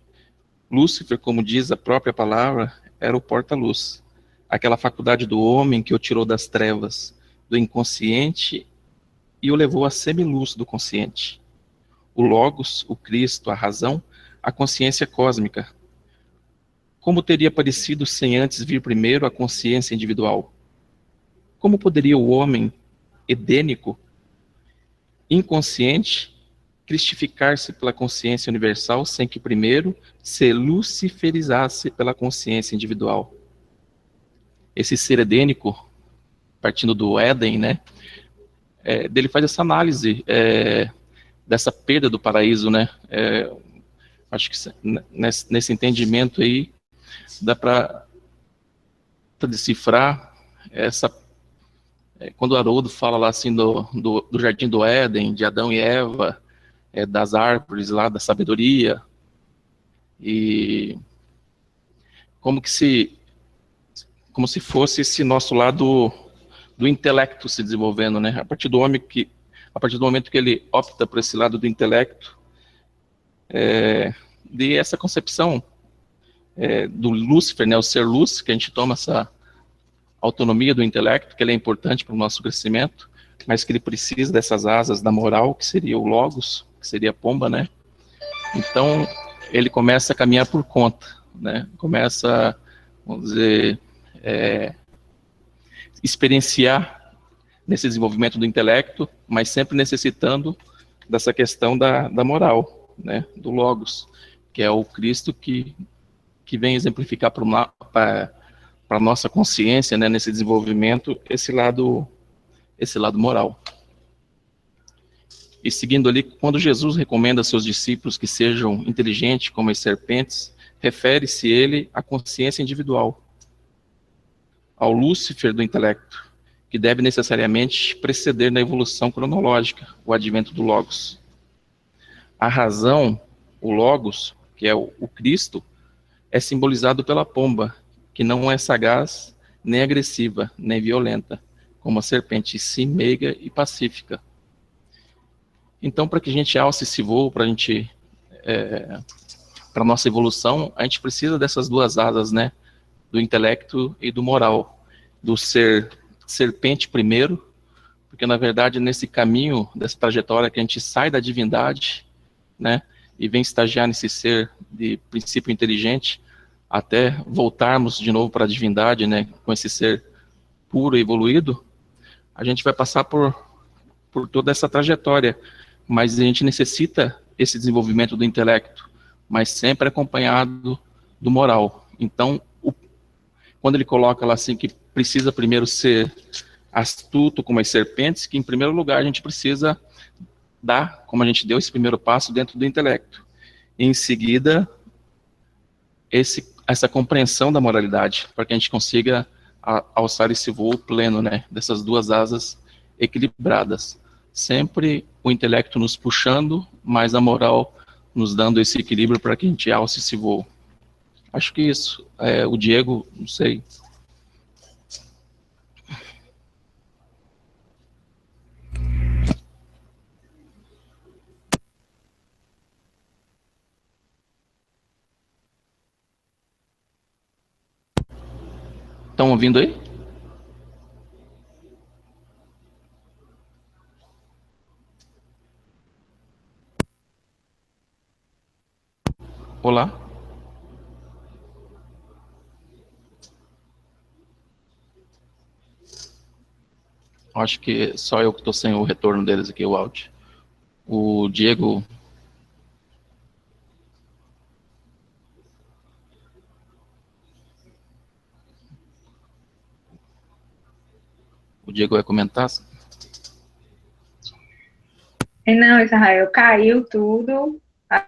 Lúcifer, como diz a própria palavra, era o porta-luz, aquela faculdade do homem que o tirou das trevas, do inconsciente e o levou à semiluz do consciente. O Logos, o Cristo, a razão, a consciência cósmica. Como teria aparecido sem antes vir primeiro a consciência individual? Como poderia o homem edênico, inconsciente, cristificar-se pela consciência universal sem que primeiro se luciferizasse pela consciência individual? Esse ser edênico, partindo do Éden, né, dele faz essa análise dessa perda do paraíso, né? Acho que nesse entendimento aí dá para decifrar quando o Haroldo fala lá assim do jardim do Éden, de Adão e Eva, das árvores lá da sabedoria, e como se fosse esse nosso lado do intelecto se desenvolvendo, né? A partir do momento que ele opta por esse lado do intelecto, de essa concepção do Lúcifer, né, o ser luz, que a gente toma essa autonomia do intelecto, que ele é importante para o nosso crescimento, mas que ele precisa dessas asas da moral, que seria o Logos, que seria a pomba, né? Então, ele começa a caminhar por conta, né? Começa, vamos dizer, experienciar nesse desenvolvimento do intelecto, mas sempre necessitando dessa questão da moral, né? Do Logos, que é o Cristo que vem exemplificar para a nossa consciência, né, nesse desenvolvimento, esse lado moral. E seguindo ali, quando Jesus recomenda a seus discípulos que sejam inteligentes como as serpentes, refere-se ele à consciência individual, ao Lúcifer do intelecto, que deve necessariamente preceder na evolução cronológica o advento do Logos. A razão, o Logos, que é o Cristo, é simbolizado pela pomba, que não é sagaz, nem agressiva, nem violenta, como a serpente, sim meiga e pacífica. Então, para que a gente alce esse voo, para a nossa evolução, a gente precisa dessas duas asas, né? Do intelecto e do moral. Do ser serpente primeiro, porque, na verdade, nesse caminho, dessa trajetória que a gente sai da divindade, né? E vem estagiar nesse ser de princípio inteligente, até voltarmos de novo para a divindade, né? Com esse ser puro e evoluído, a gente vai passar por toda essa trajetória. Mas a gente necessita esse desenvolvimento do intelecto, mas sempre acompanhado do moral. Então, quando ele coloca lá assim que precisa primeiro ser astuto como as serpentes, que em primeiro lugar a gente precisa dar, como a gente deu esse primeiro passo dentro do intelecto. E em seguida, essa compreensão da moralidade, para que a gente consiga alçar esse voo pleno, né, dessas duas asas equilibradas. Sempre o intelecto nos puxando, mas a moral nos dando esse equilíbrio para que a gente alce esse voo. Acho que isso. O Diego, não sei. Estão ouvindo aí? Olá? Acho que só eu que estou sem o retorno deles aqui, o áudio. O Diego... O Diego vai comentar? Não, Israel, caiu tudo.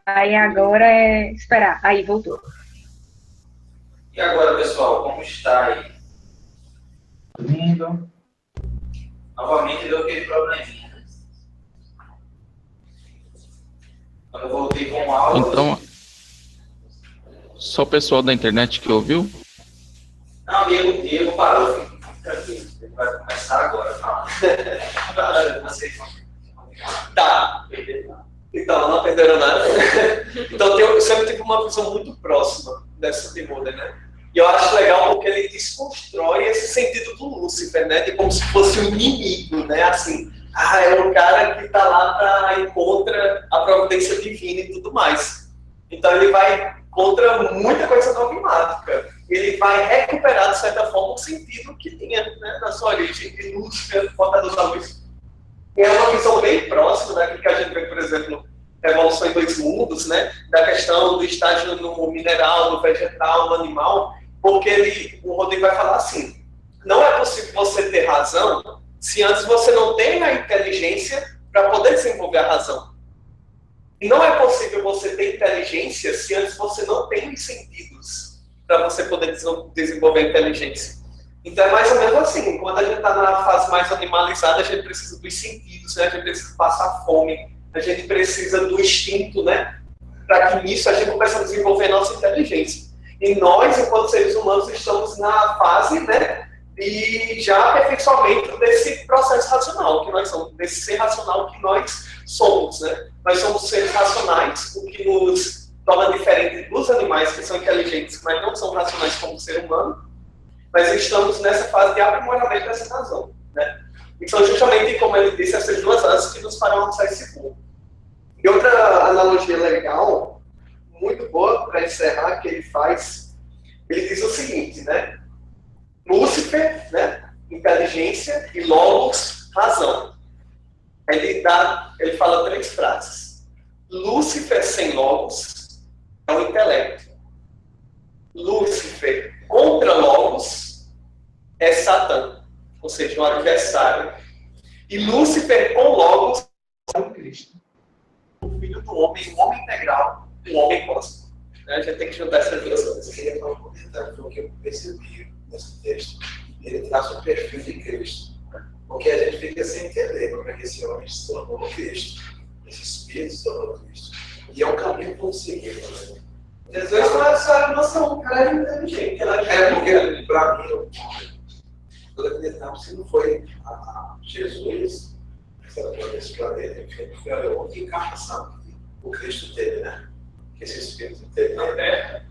Aí agora é esperar. Aí voltou. E agora, pessoal, como está aí? Lindo. Novamente deu aquele probleminha. Quando eu voltei com o áudio... Então, só o pessoal da internet que ouviu? Não, Diego parou. Tranquilo. Ele vai começar agora a falar. Tá. Então, não perderam nada. Então, eu sempre tive uma visão muito próxima dessa de Moder, né? E eu acho legal porque ele desconstrói esse sentido do Lúcifer, né? De como se fosse um inimigo, né? Assim, é um cara que tá lá para ir contra a providência divina e tudo mais. Então, ele vai contra muita coisa dogmática. Ele vai recuperar, de certa forma, o sentido que tinha, né, na sua origem de Lúcifer, portador da luz. É uma visão bem próxima daquilo que a gente vê, por exemplo, Revolução em Dois Mundos, né? Da questão do estágio no mineral, no vegetal, no animal, porque o Rodrigo vai falar assim, não é possível você ter razão se antes você não tem a inteligência para poder desenvolver a razão. E não é possível você ter inteligência se antes você não tem os sentidos para você poder desenvolver a inteligência. Então é mais ou menos assim, quando a gente está na fase mais animalizada, a gente precisa dos sentidos, né? A gente precisa passar fome, a gente precisa do instinto, né? Para que nisso a gente comece a desenvolver nossa inteligência. E nós, enquanto seres humanos, estamos na fase, né, de já aperfeiçoamento desse processo racional que nós somos, desse ser racional que nós somos, né? Nós somos seres racionais, o que nos torna diferente dos animais que são inteligentes, mas não são racionais como o ser humano. Mas estamos nessa fase de aprimoramento dessa razão, né? E são justamente, como ele disse, essas duas asas que nos farão alçar esse voo. E outra analogia legal, muito boa para encerrar, que ele faz. Ele diz o seguinte, né? Lúcifer, né? Inteligência, e Logos, razão. Ele fala 3 frases. Lúcifer sem Logos é o intelecto. Lúcifer contra Logos é Satã, ou seja, um adversário. E Lúcifer com Logos é o Cristo. O filho do homem, um homem integral, um homem cósmico. A gente tem que juntar essas duas coisas. Eu queria falar um comentário, foi o que eu percebi nesse texto. Ele traz o perfil de Cristo. Porque a gente fica sem entender como é que esse homem se tornou Cristo. Esse espírito se tornou Cristo. E é um caminho para seguir. Jesus não é só emoção, o cara é inteligente. É porque, para mim, toda acreditar que não foi a Jesus, esse planeta, enfim, foi a outra encarnação que o Cristo teve, né? Que esse espírito teve na Terra.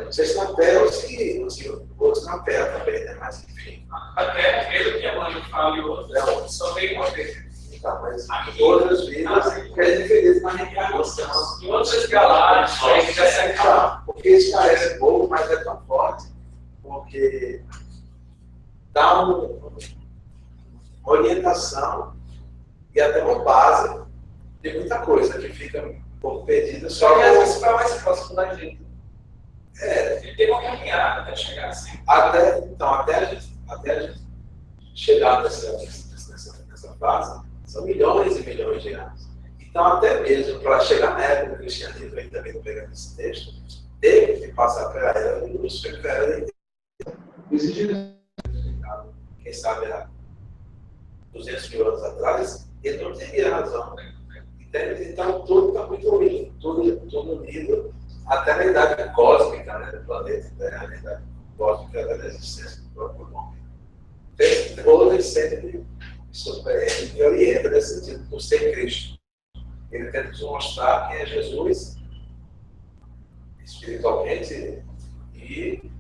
Não sei se na Terra ou se outros na Terra também, né? Mas enfim. A Terra, ele que é mãe fala e outro, só veio uma vez. Então, mas outras vidas querem felizes na reencarnação. Em outras galáxias, a gente já segue lá. Porque isso parece pouco, mas é tão forte. Porque dá uma orientação e até uma base de muita coisa que fica um pouco perdida. Só que às vezes fica mais próximo da gente. Ele tem uma caminhada até chegar assim. Até a gente chegar nessa fase, são milhões e milhões de anos. Então, até mesmo para chegar na época do cristianismo, aí também não pegando esse texto, teve que passar pela era do Lúcifer, pela era de quem sabe há 200 mil anos atrás, ele não teria razão. Entende? Então, tudo está muito unido, tudo unido, até na idade cósmica, né, do planeta Terra, na idade cósmica da existência do próprio homem. Todos eles sempre surpreendem e orientam nesse sentido do ser Cristo. Ele tenta nos mostrar quem é Jesus espiritualmente e que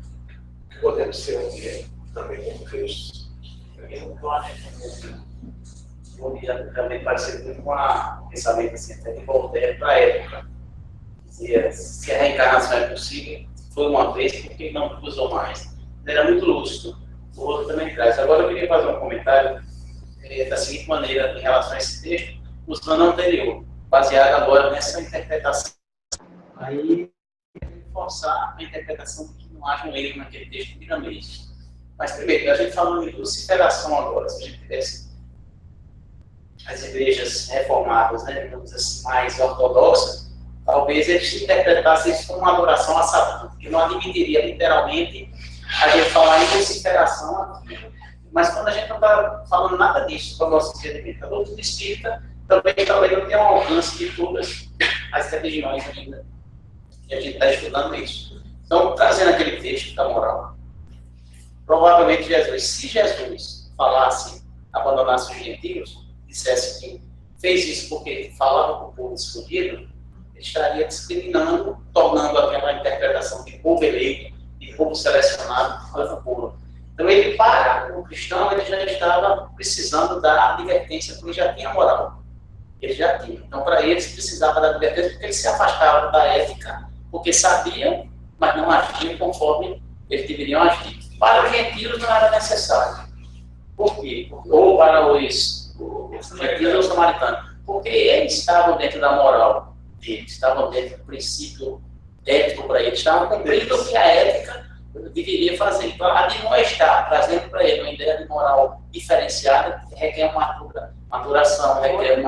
podemos ser um dia também como Cristo. Eu acho que podia também parecer muito com um pensamento assim, até de Voltaire para a época. Dizia, se a reencarnação é possível, foi uma vez, por que não usou mais? Ele era muito lúcido. O outro também traz. Agora eu queria fazer um comentário da seguinte maneira em relação a esse texto, usando o anterior, baseado agora nessa interpretação. Aí, forçar a interpretação de que não haja um erro naquele texto piramês. Mas, primeiro, a gente falando de luciferação agora, se a gente tivesse as igrejas reformadas, né, digamos assim, mais ortodoxas, talvez eles interpretassem isso como uma adoração a Satã, que não admitiria literalmente a gente falar em luciferação aqui. Mas quando a gente não está falando nada disso para o nosso entendimento, a doutrina espírita também não tem um alcance de todas as religiões ainda. E a gente está estudando isso. Então, trazendo aquele texto da moral, provavelmente Jesus, se Jesus falasse, abandonasse os gentios, dissesse que fez isso porque falava com o povo escolhido, ele estaria discriminando, tornando aquela interpretação de povo eleito, de povo selecionado, coisa pura. Então, ele, para o cristão, ele já estava precisando da advertência, porque ele já tinha moral. Ele já tinha. Então, para eles, precisava da advertência, porque eles se afastavam da ética, porque sabiam, mas não agiam conforme eles deveriam agir. Para os gentios não era necessário. Por quê? Ou para os gentios ou samaritanos. Porque eles estavam dentro da moral deles, estavam dentro do princípio ético para eles, estavam cumprindo o que a ética deveria fazer. Então, a admoestar, trazendo para ele uma ideia de moral diferenciada, requer uma maturação, requer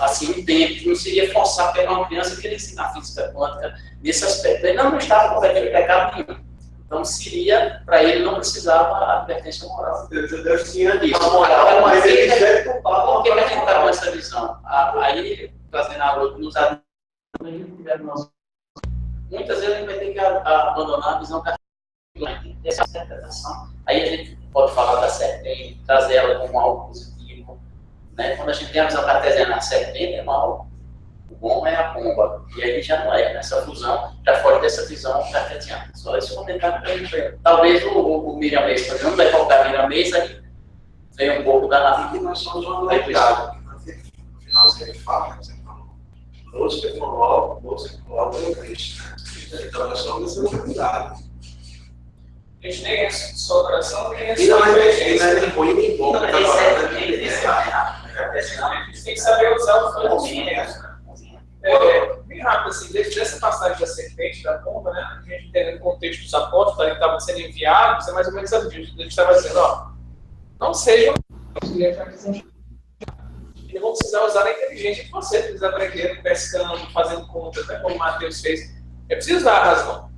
assim, um tempo, não seria forçar pegar uma criança que ele ensina a física quântica nesse aspecto. Ele não estava cometendo pecado nenhum. Então, seria, para ele, não precisava a advertência moral. Deus tinha disso. A moral, mas ele já culpava. Por que a gente está com essa visão? Aí, trazendo a luta, nos muitas vezes a gente vai ter que abandonar a visão dessa interpretação. Aí a gente pode falar da serpente, trazer ela como algo positivo. Né? Quando a gente tem a visão cartesiana, a serpente é mal, o bom é a pomba. E aí já não é, nessa fusão, já foge dessa visão cartesiana. Só esse comentário para a gente ver. Talvez o Miriam Mês, por exemplo, vai colocar Miriam Mês, aí vem um pouco da vida. Nós somos uma verdade. No finalzinho ele fala, Lúcifer com Logos, volta é o Cristo. Então nós somos essa unidade. A gente nem é só coração, nem é E só não é inteligência. nem ruim nem bom. Não, Tá falando A gente tem que saber usar os conhecimentos. Bem rápido, assim, dessa passagem da serpente, da pomba, né? A gente entende o contexto dos apóstolos, que estavam sendo enviados, é mais ou menos isso. A gente estava dizendo, ó, não sejam. E vão precisar usar a inteligência que você precisa aprender pescando, fazendo contas, né? Como o Mateus fez. É preciso usar a razão.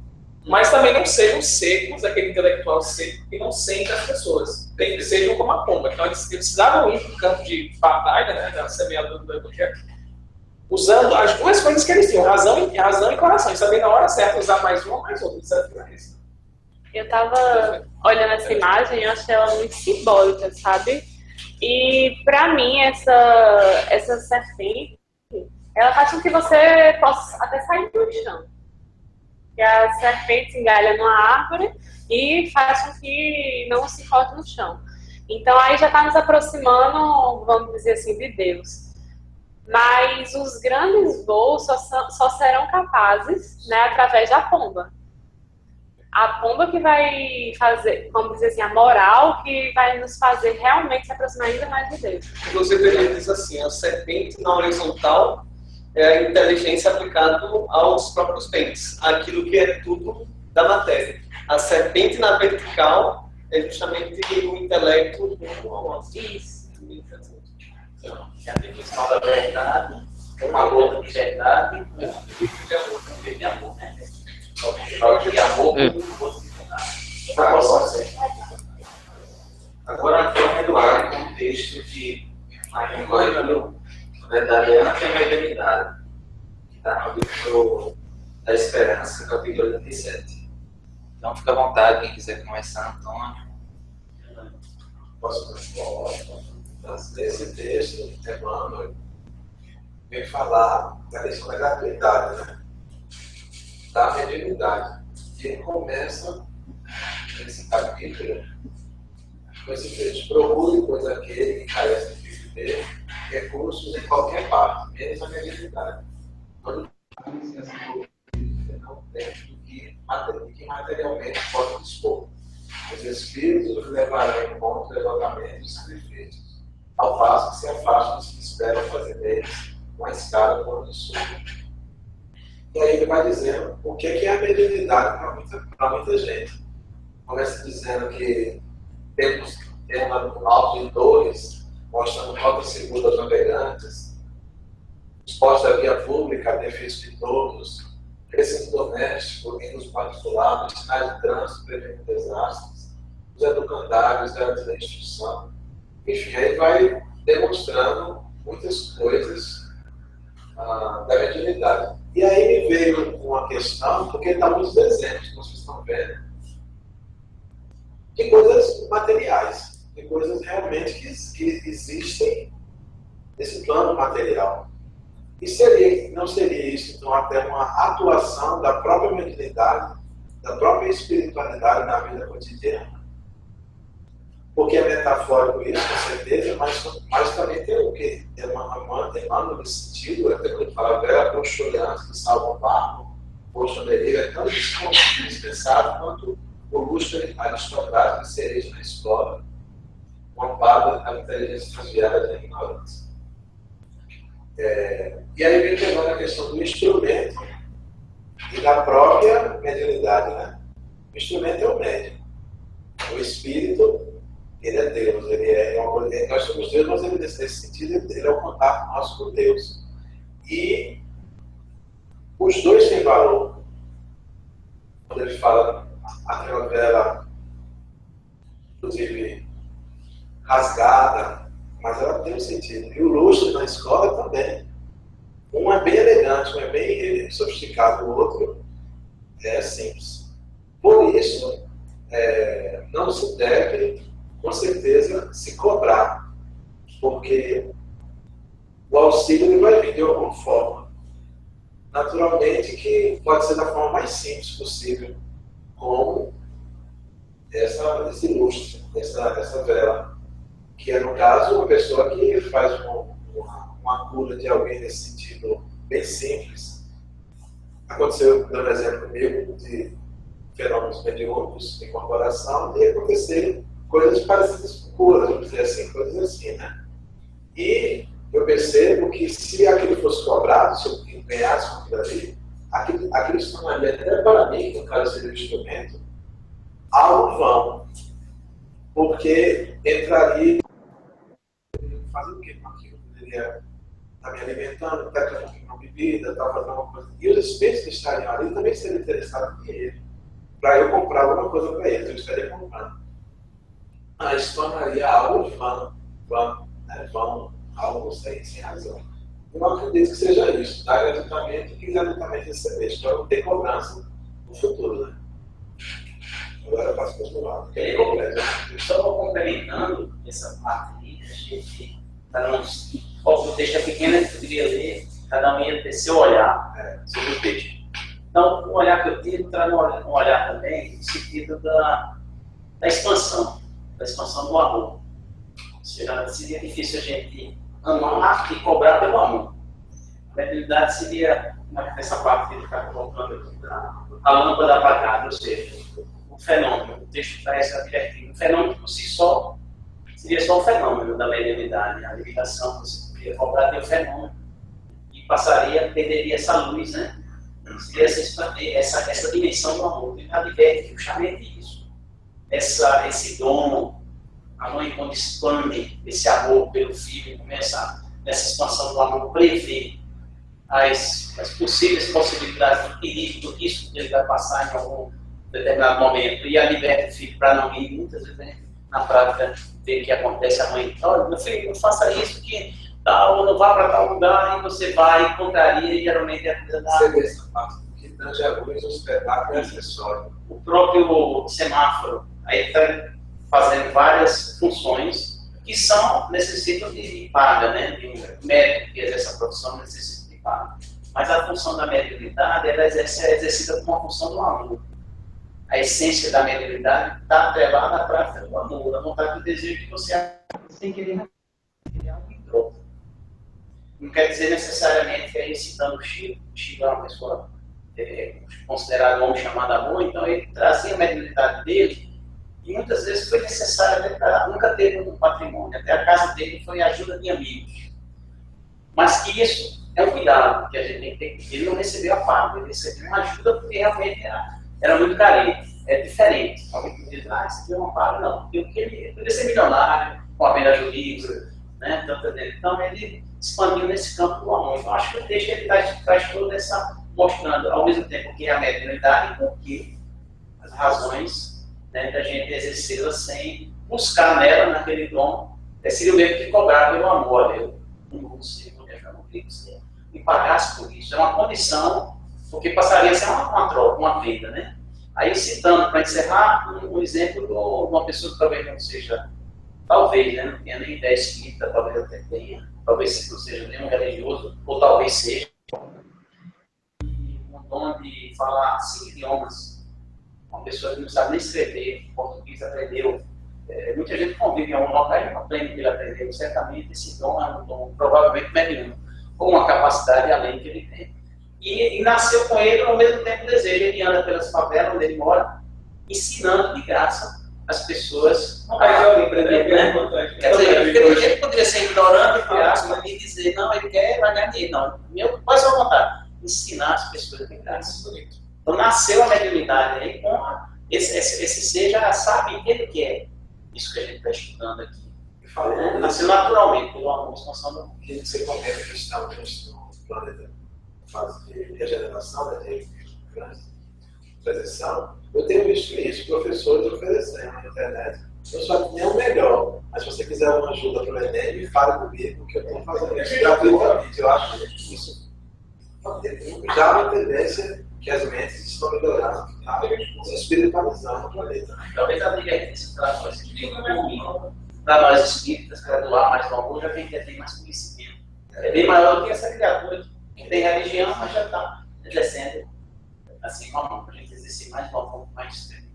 Mas também não sejam secos, aquele intelectual seco que não sente as pessoas. Tem que sejam como a pomba. Então eles precisavam ir para o campo de batalha, né? Da semeadura do evangelho. Usando as duas coisas que eles tinham, razão e coração. E saber na hora certa usar mais uma ou mais outra. Desafio é esse. Eu estava olhando essa imagem e eu achei ela muito simbólica, sabe? E para mim essa serpente, ela faz com que você possa até sair do chão. Que a serpente se engalha numa árvore e faz com que não se corte no chão. Então aí já está nos aproximando, vamos dizer assim, de Deus. Mas os grandes voos só serão capazes, né, através da pomba. A pomba que vai fazer, vamos dizer assim, a moral que vai nos fazer realmente se aproximar ainda mais de Deus. Inclusive ele diz assim, a serpente na horizontal é a inteligência aplicada aos próprios bens, aquilo que é tudo da matéria. A serpente na vertical é justamente o intelecto do amor. Isso. Então, a definição da verdade, uma gota de verdade, de amor, né? De amor, agora, vamos lá com o texto de Marinho, na verdade, é anti-mediunidade, que está no livro da Esperança, capítulo 87. Então fica à vontade, quem quiser começar, Antônio. Posso nesse texto, Emmanuel vem falar da questão da gratuidade, né? Da mediunidade. E ele começa nesse capítulo com esse texto: procure, pois, aquele que carece de viver recursos em qualquer parte, menos a mediunidade. Quando não tem do que materialmente pode dispor. Os espíritos levarão em conta levantamentos e sacrifícios, ao passo que se afastam dos que esperam fazer deles uma escada por sul. E aí ele vai dizendo o que é a mediunidade para muita gente. Começa dizendo que temos auditores mostrando rotas seguras aos navegantes, expostos à via pública a benefício de todos, recinto doméstico, índios particulares, sinais de trânsito prevenindo desastres, os educandários antes da instrução. Enfim, aí vai demonstrando muitas coisas da mediunidade. E aí me veio uma questão, porque está muitos exemplos que vocês estão vendo, de coisas materiais, de coisas realmente que existem nesse plano material. E não seria isso, então, até uma atuação da própria mediunidade, da própria espiritualidade na vida cotidiana? Porque é metafórico isso, com certeza, mas também tem o quê? Emmanuel nesse sentido, até quando fala velha conchulhante que salva o barco, colchoneria, é tão dispensável quanto o luxo aristocrático de cereja na escola, um amparo à inteligência transviada da ignorância. E aí vem levando a questão do instrumento e da própria mediunidade, né? O instrumento é o médium. O espírito, ele é Deus, nós somos Deus, mas ele, nesse sentido, ele é o contato nosso com Deus. E os dois têm valor. Quando ele fala aquela vela, inclusive rasgada, mas ela tem um sentido. E o luxo na escola também. Um é bem elegante, um é bem sofisticado, o outro é simples. Por isso, não se deve, com certeza, se cobrar, porque o auxílio ele vai vir de alguma forma. Naturalmente que pode ser da forma mais simples possível, como esse lustre, essa vela, que é, no caso, uma pessoa que faz uma cura de alguém nesse sentido bem simples, aconteceu, dando exemplo comigo, de fenômenos mediúnicos, incorporação, e acontecer coisas parecidas com cura, vamos dizer assim, coisas assim, né? E eu percebo que se aquilo fosse cobrado, se eu ganhasse com aquilo ali, aquilo se tornaria até para mim, que no caso seria o instrumento, algo vão. Porque entraria fazer o que com aquilo? Poderia estar me alimentando, estar tomando uma bebida, estar fazendo alguma coisa. E os espíritos que estariam ali também seriam interessados em dinheiro. Para eu comprar alguma coisa para eles, eu estaria comprando. Mas tornaria algo vão, algo sem razão. Eu não acredito que seja isso. Dar gratuitamente e gratuitamente receber. Então não tem cobrança no futuro, né? Agora eu passo para o outro lado. Só complementando essa parte aí, a gente está o texto é pequeno, eu poderia ler, cada um ia ter seu olhar sobre o texto. Então, o olhar que eu tive traz um olhar também no sentido da expansão do amor. Ou seja, seria difícil a gente amar e cobrar pelo amor. A mediunidade seria essa parte que ele está colocando aqui, a lâmpada apagada, ou seja, o fenômeno. O texto traz essa diretiva. O fenômeno por si só seria só o fenômeno da mediunidade. A limitação que você poderia cobrar tem o fenômeno. E perderia essa luz, né? Seria essa dimensão do amor. Ele adverte justamente isso. Esse dom, a mãe quando expande esse amor pelo filho, começa nessa expansão do amor, prever as possíveis possibilidades do perigo, do risco que ele vai passar em algum determinado momento, e adverte o filho para não ir. Muitas vezes, né, na prática, vê que acontece, a mãe, olha, meu filho, não faça isso, que tal, não vá para tal lugar, e você vai, contraria, e geralmente é a coisa da... Você vê essa parte que tanto é luz, o espetáculo é acessório. O próprio semáforo, aí está fazendo várias funções que necessitam de paga, né? De um médico que exerce a profissão necessita de paga. Mas a função da mediunidade, ela é exercida como uma função do amor. A essência da mediunidade está atrelada à prática do amor, a vontade do desejo que você sem querer algo em troca. Não quer dizer necessariamente que aí citando o Chico é uma pessoa considerada um homem chamado amor, então ele trazia a mediunidade dele. E muitas vezes foi necessário, nunca teve um patrimônio, até a casa dele foi ajuda de amigos. Mas que isso é um cuidado que a gente tem que ter. Ele não recebeu a paga, ele recebeu uma ajuda porque realmente era muito carente, é diferente. Alguém que diz, isso aqui é uma paga, não, porque ele poderia ser milionário, com a venda do livro, né? Então ele expandiu nesse campo do amor. Então acho que o texto ele traz toda essa, mostrando ao mesmo tempo que é a mediunidade, porque as razões, né, da gente exercê-la sem buscar nela, naquele dom, seria o mesmo que cobrar pelo amor. Eu não vou ser, não queria que você me pagasse por isso. É uma condição, porque passaria a ser uma troca, uma venda, né? Aí, citando, para encerrar, um exemplo de uma pessoa que talvez não seja, talvez, né, não tenha nem ideia escrita, talvez até tenha, talvez não seja nenhum religioso, ou talvez seja, um dom de falar 5 idiomas. Uma pessoa que não sabe nem escrever, português aprendeu. Muita gente convive em algum local e não aprende que ele aprendeu. Certamente esse dom é um dom provavelmente mediúnico, com uma capacidade além que ele tem. E nasceu com ele ao mesmo tempo o desejo. Ele anda pelas favelas onde ele mora, ensinando de graça as pessoas a empreender. Né? Quer dizer, ele poderia ser ignorante, entre aspas, e dizer, não, ele quer ganhar dinheiro. Não, qual é a sua vontade? Ensinar as pessoas de graça. Então nasceu a mediunidade aí com esse ser já sabe o que ele quer. Isso que a gente está estudando aqui. Nasceu naturalmente pelo amor, expansão do amor. Que você comenta que estamos no planeta em fase de regeneração, de transição. Eu tenho visto isso, professores oferecendo na internet. Eu só tenho o melhor, mas se você quiser uma ajuda para o Enem, me fale comigo, que eu estou fazendo isso gratuitamente. Eu acho que isso já é uma tendência que as mentes estão melhorando, se espiritualizando no planeta. Talvez a divergência para nós espíritas, para doar mais no amor, já tem que ter mais conhecimento. É bem maior do que essa criatura que tem religião, mas já está exercendo assim com a mão, para a gente exercer mais no amor, mais extremo.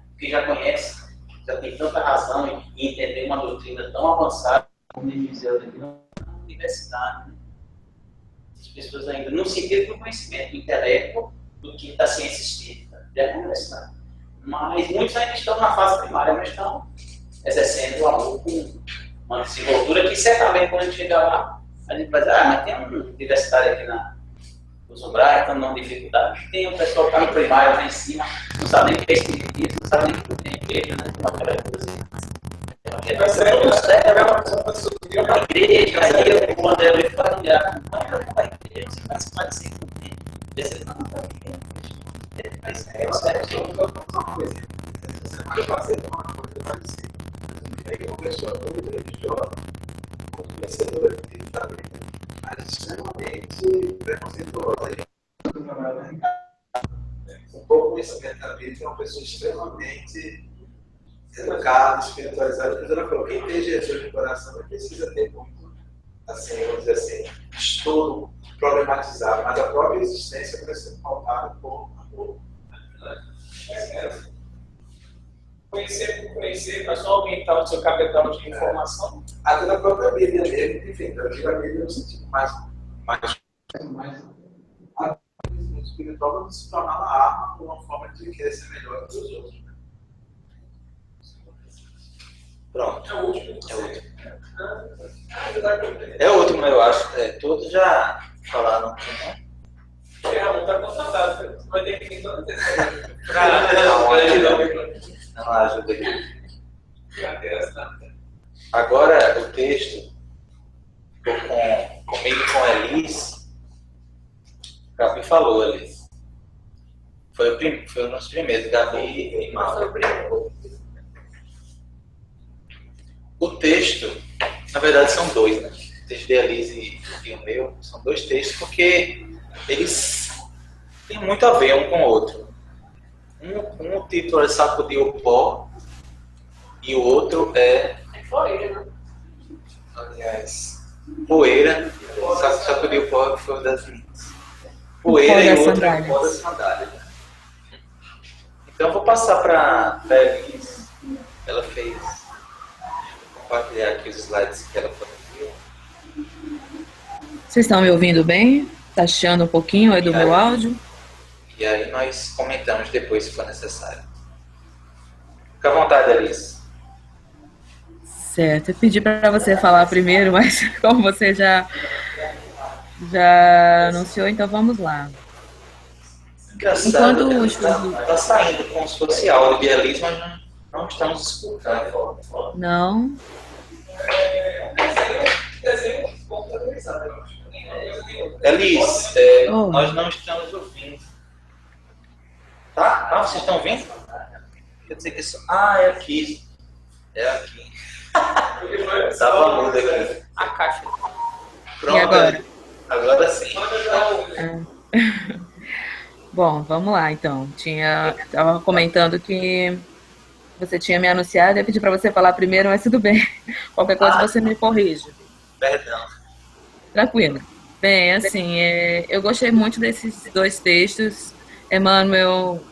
Porque já conhece, já tem tanta razão em entender uma doutrina tão avançada como dizer na universidade. Né? As pessoas ainda, no sentido do conhecimento, do intelecto, do que da ciência espírita, mas muitos ainda estão na fase primária, mas estão exercendo o amor com uma desenvoltura que certamente quando a gente chegar lá, a gente vai dizer, mas tem um universitário aqui no Sombrar, estão dando dificuldade. Tem um pessoal que está no primário lá em cima, não sabe nem o que é espiritismo, não sabe nem o que tem igreja, né? Tem uma coisa assim. Uma igreja, aí o André vai falar, não vai igreja, você participar de ser desse não, mas é uma coisa. Você pode fazer uma coisa parecida. Aí uma pessoa muito religiosa, muito vencedora de Deus também, mas extremamente preconceituosa. Um pouco conhecimento da vida, é uma pessoa extremamente educada, espiritualizada. Mas ela falou: quem tem Jesus no coração não precisa ter muito, assim, vamos dizer assim, estudo problematizado, mas a própria existência precisa ser pautada por amor. Conhecer para só aumentar o seu capital de informação. Até na própria Bíblia mesmo, enfim, eu digo a Bíblia no sentido mais a Bíblia espiritual vai se tornar uma arma, uma forma de querer ser melhor que os outros. Pronto. É o último, eu acho. Todos já falaram. Não está contratado, vai ter que ir toda vez. Não ajuda aqui. Agora o texto ficou comigo com a Elis. O Gabi falou, Elis. Foi o nosso primeiro, Gabi e Mauro. O texto, na verdade, são dois, né? O texto de Elis e o meu são dois textos porque eles têm muito a ver um com o outro. Um título é Sacudir o Pó e o outro é Poeira, né? Aliás, Poeira. Sacudir o Pó foi uma das minhas. Poeira e o outro é Pó das Sandálias. Então eu vou passar para a Elis. Ela fez. Vou compartilhar aqui os slides que ela produziu. Vocês estão me ouvindo bem? Tá chiando um pouquinho aí do meu áudio? E aí nós comentamos depois se for necessário. Fica à vontade, Alice. Certo, eu pedi para você falar primeiro, mas como você já anunciou, então vamos lá. Engraçado, está saindo como se fosse áudio de Alice, mas não estamos escutando. Não. Alice, nós não estamos ouvindo. Tá? Ah, vocês estão ouvindo? Quer dizer que isso... é aqui. É aqui. Estava mudo aqui. A caixa. Pronto. E agora? Agora sim. Bom, vamos lá então. Estava comentando que você tinha me anunciado, eu pedi para você falar primeiro, mas tudo bem. Qualquer coisa você me corrige. Perdão. Tranquilo. Bem, assim, eu gostei muito desses dois textos. Emmanuel,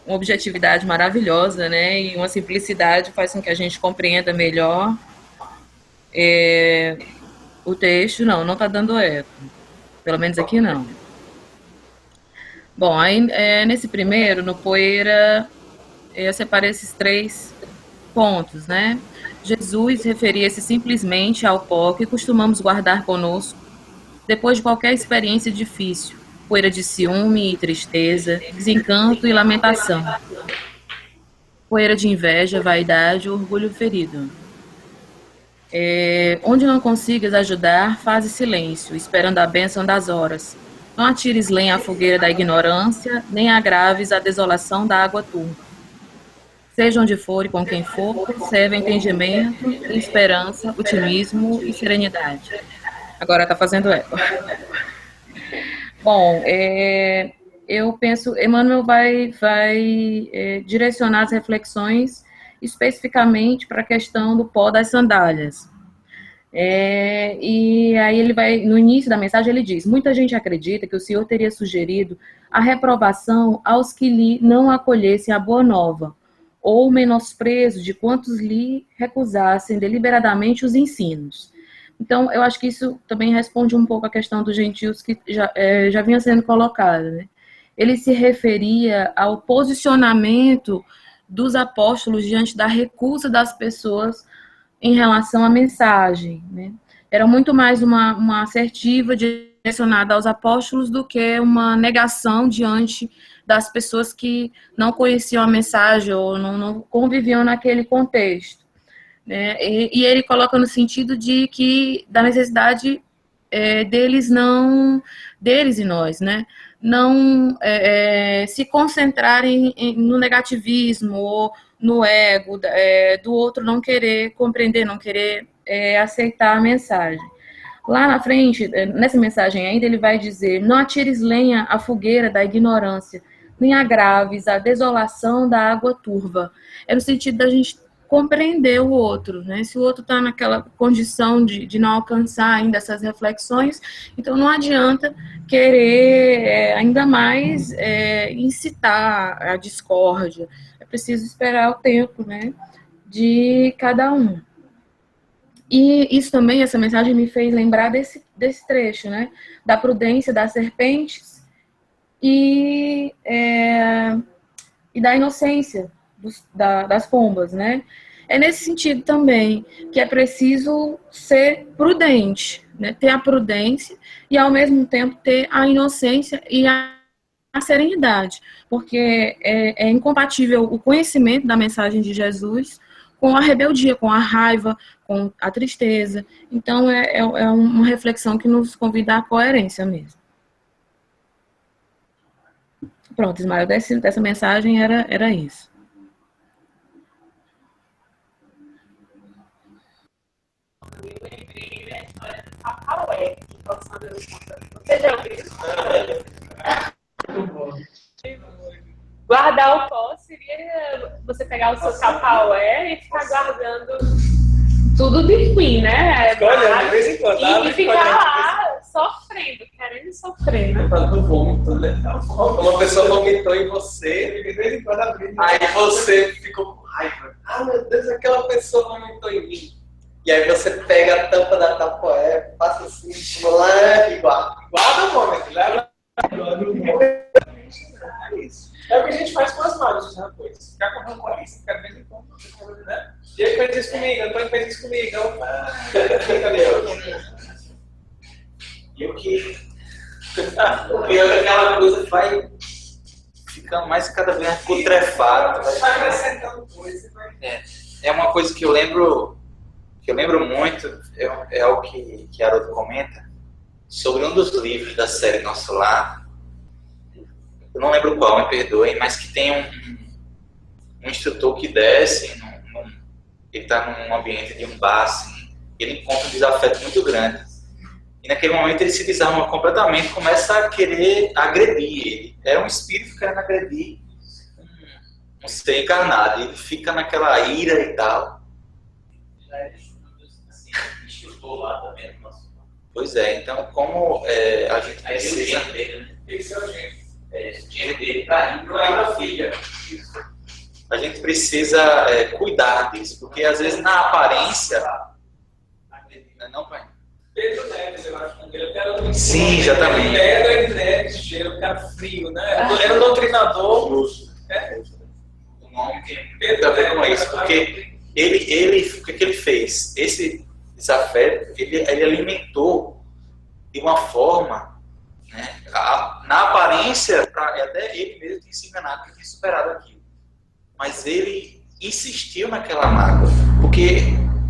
uma objetividade maravilhosa, né? E uma simplicidade faz com que a gente compreenda melhor o texto. Não está dando eco. Pelo menos aqui não. Bom, aí nesse primeiro, no Poeira, eu separei esses 3 pontos, né? Jesus referia-se simplesmente ao pó que costumamos guardar conosco depois de qualquer experiência difícil, poeira de ciúme e tristeza, desencanto e lamentação, poeira de inveja, vaidade e orgulho ferido. Onde não consigas ajudar, faze silêncio, esperando a bênção das horas. Não atires lenha à fogueira da ignorância, nem agraves a desolação da água turva. Seja onde for e com quem for, serve entendimento, esperança, otimismo e serenidade. Agora está fazendo eco. Bom, eu penso, Emmanuel vai direcionar as reflexões especificamente para a questão do pó das sandálias. E aí ele vai, no início da mensagem ele diz: muita gente acredita que o Senhor teria sugerido a reprovação aos que lhe não acolhessem a boa nova, ou o menosprezo de quantos lhe recusassem deliberadamente os ensinos. Então, eu acho que isso também responde um pouco à questão dos gentios que já vinha sendo colocada, né? Ele se referia ao posicionamento dos apóstolos diante da recusa das pessoas em relação à mensagem, né? Era muito mais uma assertiva direcionada aos apóstolos do que uma negação diante das pessoas que não conheciam a mensagem ou não conviviam naquele contexto, né? E ele coloca no sentido da necessidade deles e nós, né? Não se concentrarem no negativismo ou no ego do outro não querer compreender, não querer aceitar a mensagem. Lá na frente, nessa mensagem ainda, ele vai dizer: não atires lenha à fogueira da ignorância, nem agraves a desolação da água turva. É no sentido da gente compreender o outro, né? Se o outro está naquela condição de não alcançar ainda essas reflexões, então não adianta querer ainda mais incitar a discórdia. É preciso esperar o tempo, né, de cada um. E isso também, essa mensagem me fez lembrar desse trecho, né, da prudência das serpentes e da inocência das pombas, né? É nesse sentido também que é preciso ser prudente, né? Ter a prudência e, ao mesmo tempo, ter a inocência e a serenidade, porque é incompatível o conhecimento da mensagem de Jesus com a rebeldia, com a raiva, com a tristeza. Então, é uma reflexão que nos convida à coerência mesmo. Pronto, Ismael, dessa mensagem era isso. Eu lembrei da história do Papaué, que posso fazer Você já ouviu? Guardar o pó seria você pegar o seu Papaué e ficar guardando tudo de ruim, né? Olha, de vez em quando. E ficar lá sofrendo, querendo sofrer, né? No vômito, né? Uma pessoa vomitou em você, de vez em quando abrindo. Aí você ficou com raiva. Ah, meu Deus, aquela pessoa vomitou em mim. E aí você pega a tampa da tapoé, passa assim, lá e guarda. Guarda o vômito, leva. É isso. É o que a gente faz com as mágoas, né, coisas. Ficar com rancorista, ficar de vez em quando, né? E ele fez isso comigo, Antônio fez isso comigo. Cadê eu? E o que aquela coisa vai ficando mais cada vez mais putrefada. Vai acrescentando coisa. É uma coisa que eu lembro muito, é algo que Haroldo comenta, sobre um dos livros da série Nosso Lar. Eu não lembro qual, me perdoem, mas que tem um instrutor que desce, ele está num ambiente de um bar, assim, ele encontra um desafeto muito grande. E naquele momento ele se desarma completamente, começa a querer agredir ele. É um espírito querendo agredir um ser encarnado. Ele fica naquela ira e tal. Lá também, pois é, então como a gente precisa esse é o jeito. Dinheiro dele para ir para a filha. A gente precisa cuidar disso, porque às vezes na aparência não vai. Pedro Neves, eu acho que ele era sim, exatamente. Pedro Neves, um cara frio, né? Era um doutrinador. O nome tem a ver com isso, porque o que ele fez? Esse desafeto, ele alimentou de uma forma, né, na aparência, até ele mesmo tinha se enganado, que tinha superado aquilo. Mas ele insistiu naquela mágoa, porque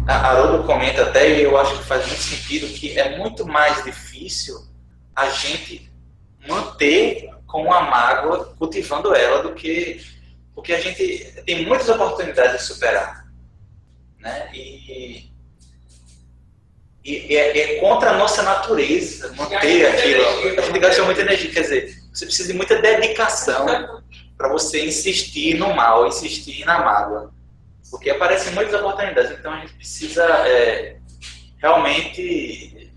a Haroldo comenta até, e eu acho que faz muito sentido, que é muito mais difícil a gente manter com a mágoa, cultivando ela, do que... Porque a gente tem muitas oportunidades de superar, né? E é contra a nossa natureza manter aquilo. A gente gasta muita energia, quer dizer, você precisa de muita dedicação para você insistir no mal, insistir na mágoa. Porque aparecem muitas oportunidades, então a gente precisa realmente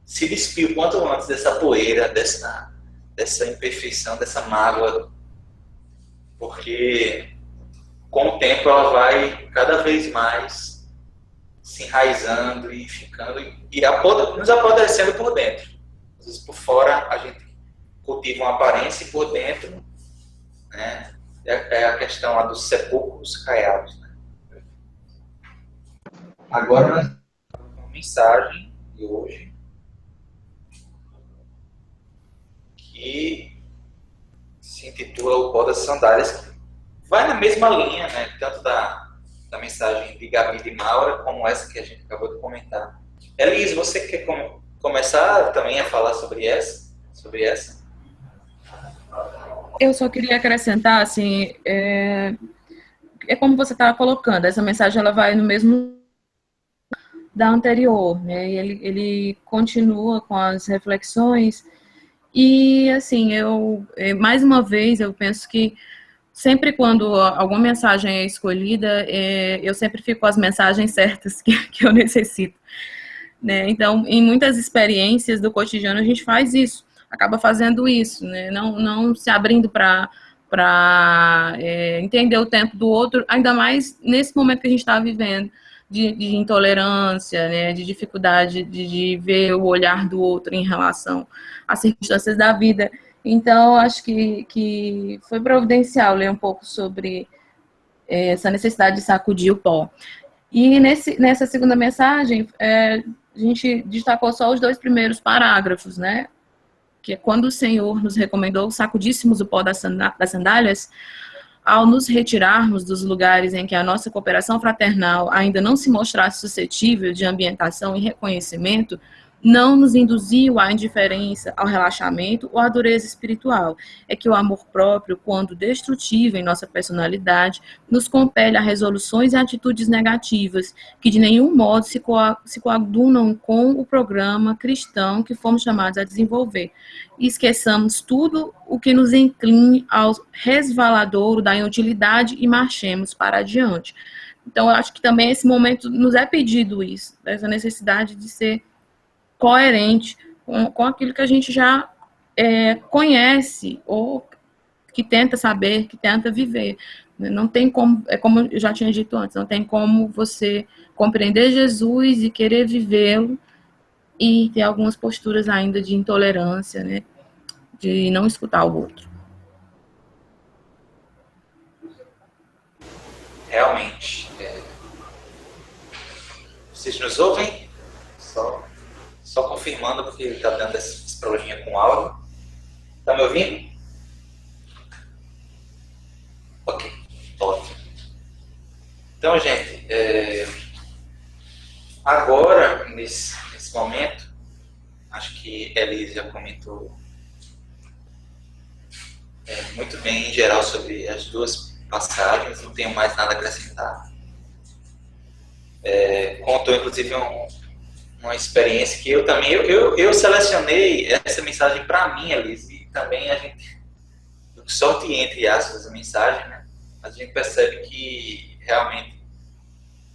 se despir o quanto antes dessa poeira, dessa imperfeição, dessa mágoa, porque com o tempo ela vai cada vez mais se enraizando e ficando, e nos apodrecendo por dentro. Às vezes por fora a gente cultiva uma aparência e por dentro, né, é a questão lá dos sepulcros caiados. Né? Agora, uma mensagem de hoje que se intitula O Pó das Sandálias, que vai na mesma linha, né, tanto da mensagem de Gabi de Maura, como essa que a gente acabou de comentar. Elis, você quer começar também a falar sobre essa? Eu só queria acrescentar, assim, é como você estava colocando, essa mensagem ela vai no mesmo da anterior, né? Ele continua com as reflexões e, assim, mais uma vez, eu penso que sempre quando alguma mensagem é escolhida, eu sempre fico com as mensagens certas que eu necessito. Né? Então, em muitas experiências do cotidiano, a gente faz isso, acaba fazendo isso, né? Não se abrindo para entender o tempo do outro, ainda mais nesse momento que a gente está vivendo, de intolerância, né? De dificuldade de ver o olhar do outro em relação às circunstâncias da vida. Então, acho que foi providencial ler um pouco sobre essa necessidade de sacudir o pó. E nessa segunda mensagem, a gente destacou só os 2 primeiros parágrafos, né? Que é quando o Senhor nos recomendou sacudíssemos o pó das sandálias, ao nos retirarmos dos lugares em que a nossa cooperação fraternal ainda não se mostrasse suscetível de ambientação e reconhecimento, não nos induziu à indiferença, ao relaxamento ou à dureza espiritual. É que o amor próprio, quando destrutivo em nossa personalidade, nos compele a resoluções e atitudes negativas, que de nenhum modo se coadunam com o programa cristão que fomos chamados a desenvolver. E esqueçamos tudo o que nos incline ao resvaladouro da inutilidade e marchemos para adiante. Então, eu acho que também esse momento nos é pedido isso, essa necessidade de ser coerente com aquilo que a gente já conhece ou que tenta saber, que tenta viver. Não tem como, como eu já tinha dito antes, não tem como você compreender Jesus e querer vivê-lo e ter algumas posturas ainda de intolerância, né, de não escutar o outro. Realmente. Vocês nos ouvem? Só confirmando, porque ele está dando esse probleminha com o áudio. Está me ouvindo? Ok, ótimo. Então, gente, agora, nesse momento, acho que Elise já comentou muito bem, em geral, sobre as 2 passagens, não tenho mais nada a acrescentar. Contou, inclusive, uma experiência que eu selecionei essa mensagem para mim, Elise, e também a gente sorteia entre aspas a mensagem, né? A gente percebe que realmente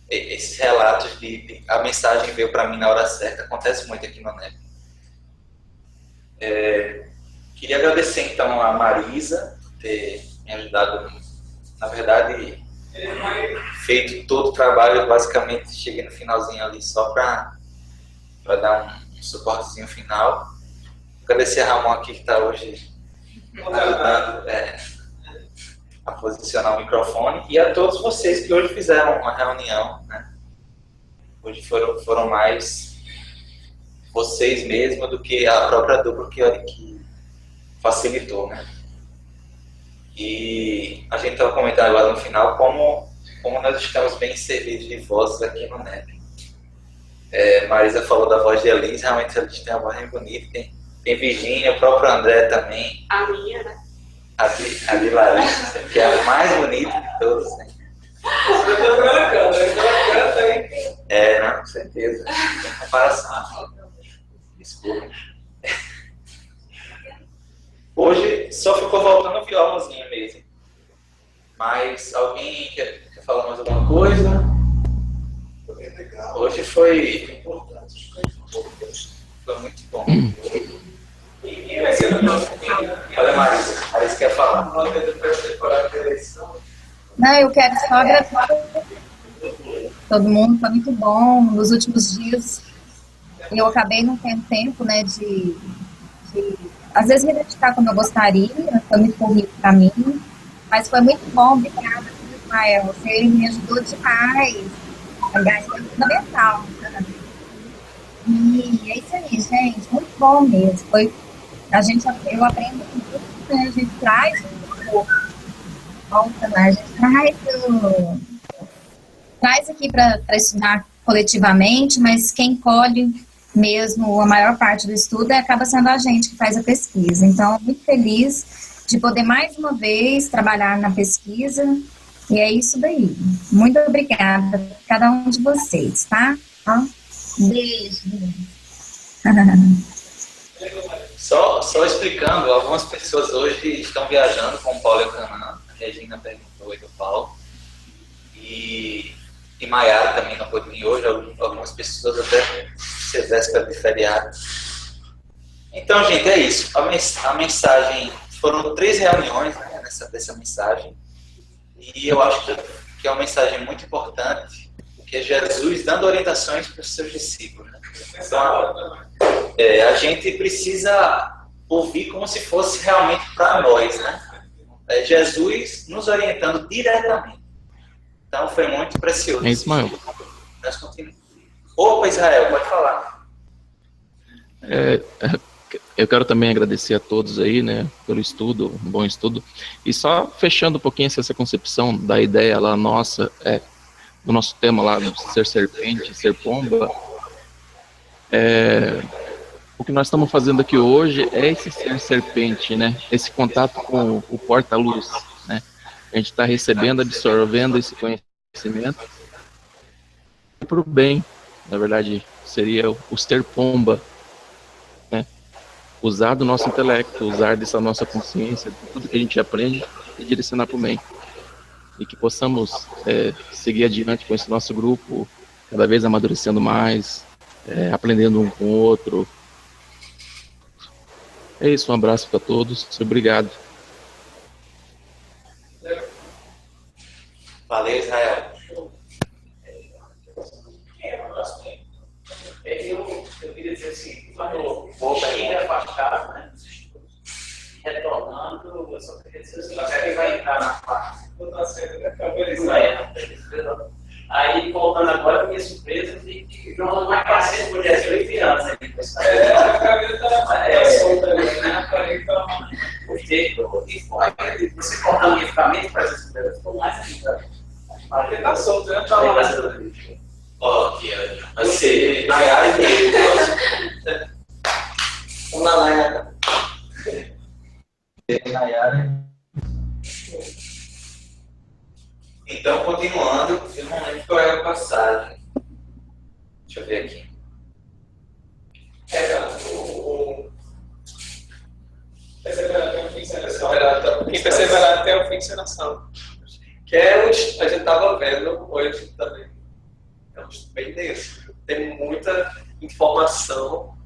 esses relatos de a mensagem veio para mim na hora certa, acontece muito aqui no NEP. Queria agradecer então a Marisa por ter me ajudado, na verdade, feito todo o trabalho, basicamente cheguei no finalzinho ali só para dar um suportezinho final. Agradecer a Ramon aqui que está hoje ajudando a posicionar o microfone e a todos vocês que hoje fizeram uma reunião, né? Hoje foram mais vocês mesmos do que a própria dupla que facilitou, né? E a gente estava comentando agora no final como nós estamos bem servidos de vozes aqui no NEP. Marisa falou da voz de Elise, realmente a Elise tem uma voz bem bonita, tem Virgínia, o próprio André também. A minha, né? A de Larissa, que é a mais bonita de todos, né? Não, com certeza. Tem comparação. Desculpa. Hoje só ficou faltando o violãozinho mesmo. Mas alguém quer falar mais alguma coisa? Hoje foi muito bom. Olha, Marisa quer falar. Não, eu quero só agradecer. todo mundo, foi muito bom. Nos últimos dias, eu acabei não tendo tempo, né, de às vezes me dedicar como eu gostaria, foi muito corrido para mim, mas foi muito bom, obrigada, Ismael, você me ajudou demais, aliás, foi fundamental. E é isso aí, gente, muito bom mesmo, eu aprendo muito, né, a gente traz a gente traz aqui para estudar coletivamente, mas quem colhe mesmo a maior parte do estudo acaba sendo a gente que faz a pesquisa. Então, muito feliz de poder mais uma vez trabalhar na pesquisa, e é isso daí. Muito obrigada a cada um de vocês, tá? Beijo. Só explicando, algumas pessoas hoje estão viajando com o Paulo e o Canaã. A Regina perguntou aí do Paulo. E Maiara também não pôde vir hoje. Algumas pessoas até ser véspera de feriado. Então, gente, é isso. A mensagem, foram 3 reuniões, né, dessa mensagem. E eu acho que é uma mensagem muito importante, porque é Jesus dando orientações para os seus discípulos. Né? Então, a gente precisa ouvir como se fosse realmente para nós, né? É Jesus nos orientando diretamente. Então foi muito precioso. É Ismael. Nós continuamos. Opa, Israel, pode falar. Eu quero também agradecer a todos aí, né, pelo estudo, um bom estudo. E só fechando um pouquinho essa concepção da ideia lá nossa, do nosso tema lá, do ser serpente, ser pomba. O que nós estamos fazendo aqui hoje é esse ser serpente, né? Esse contato com o porta-luz, né? A gente está recebendo, absorvendo esse conhecimento para o bem. Na verdade, seria o ser pomba, né? Usar do nosso intelecto, usar dessa nossa consciência, tudo que a gente aprende e direcionar para o bem. E que possamos seguir adiante com esse nosso grupo, cada vez amadurecendo mais, aprendendo um com o outro. É isso, um abraço para todos, obrigado. Valeu, Israel. Eu queria dizer assim, quando vou bem afastado, né? Retornando, eu só queria dizer assim, você vai entrar na parte. Aí, voltando agora, minha surpresa, vi que o João mais parceiro por 18 anos. Você cortando equipamento para essa surpresa, ficou mais ainda. Ele tá solto, né? Tá lá. Ó, aqui, vai ser Nayara e dele. Vamos lá, Nayara. Nayara. Então, continuando, eu não lembro qual é a passagem. Deixa eu ver aqui. Perseverar até o fim de encenação. Que é a gente estava vendo hoje também. É um estudo bem denso. Tem muita informação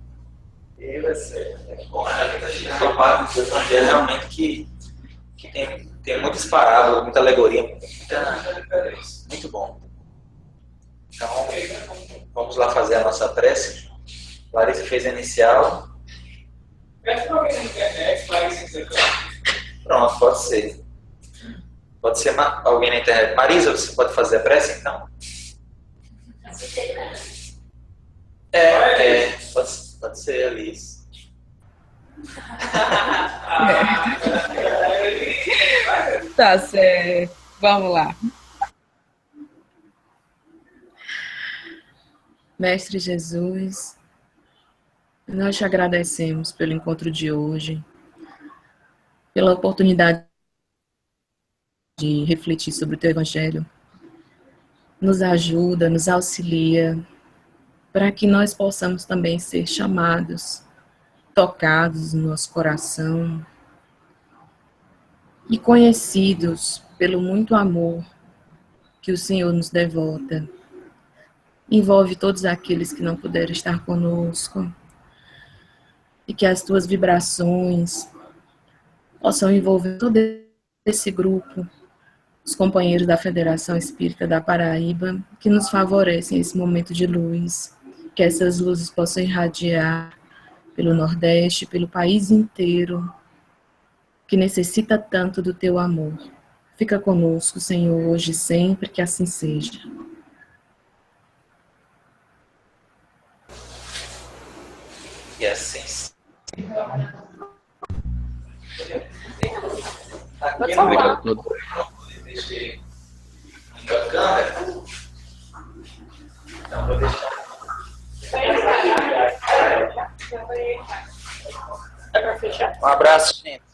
e vai ser. Bom, a gente está na parte do Evangelho realmente que tem muitas parábolas, muita alegoria, muito bom. Então, vamos lá fazer a nossa prece. Larissa fez a inicial. Peça para alguém na internet, Larissa. Pronto, pode ser. Pode ser alguém na internet. Marisa, você pode fazer a prece, então? Pode ser, Alice. Tá certo. Vamos lá. Mestre Jesus, nós te agradecemos pelo encontro de hoje, pela oportunidade de refletir sobre o teu Evangelho. Nos ajuda, nos auxilia, para que nós possamos também ser chamados, tocados no nosso coração e conhecidos pelo muito amor que o Senhor nos devota. Envolve todos aqueles que não puderam estar conosco e que as tuas vibrações possam envolver todo esse grupo, os companheiros da Federação Espírita da Paraíba, que nos favorecem esse momento de luz, que essas luzes possam irradiar pelo Nordeste, pelo país inteiro, que necessita tanto do teu amor. Fica conosco, Senhor, hoje e sempre, que assim seja. E assim. Obrigado a todos. Deixei a câmera. Então, vou deixar. Um abraço, gente.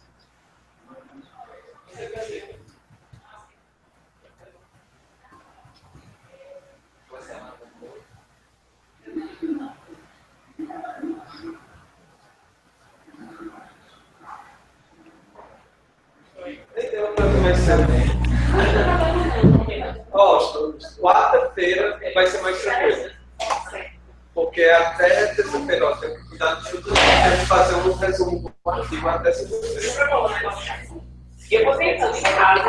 Quarta-feira vai ser mais tranquilo. Porque até terça-feira, ó, tem que cuidar de tudo. Tem que fazer um resumo comparativo até segunda-feira. Eu vou tentando em casa.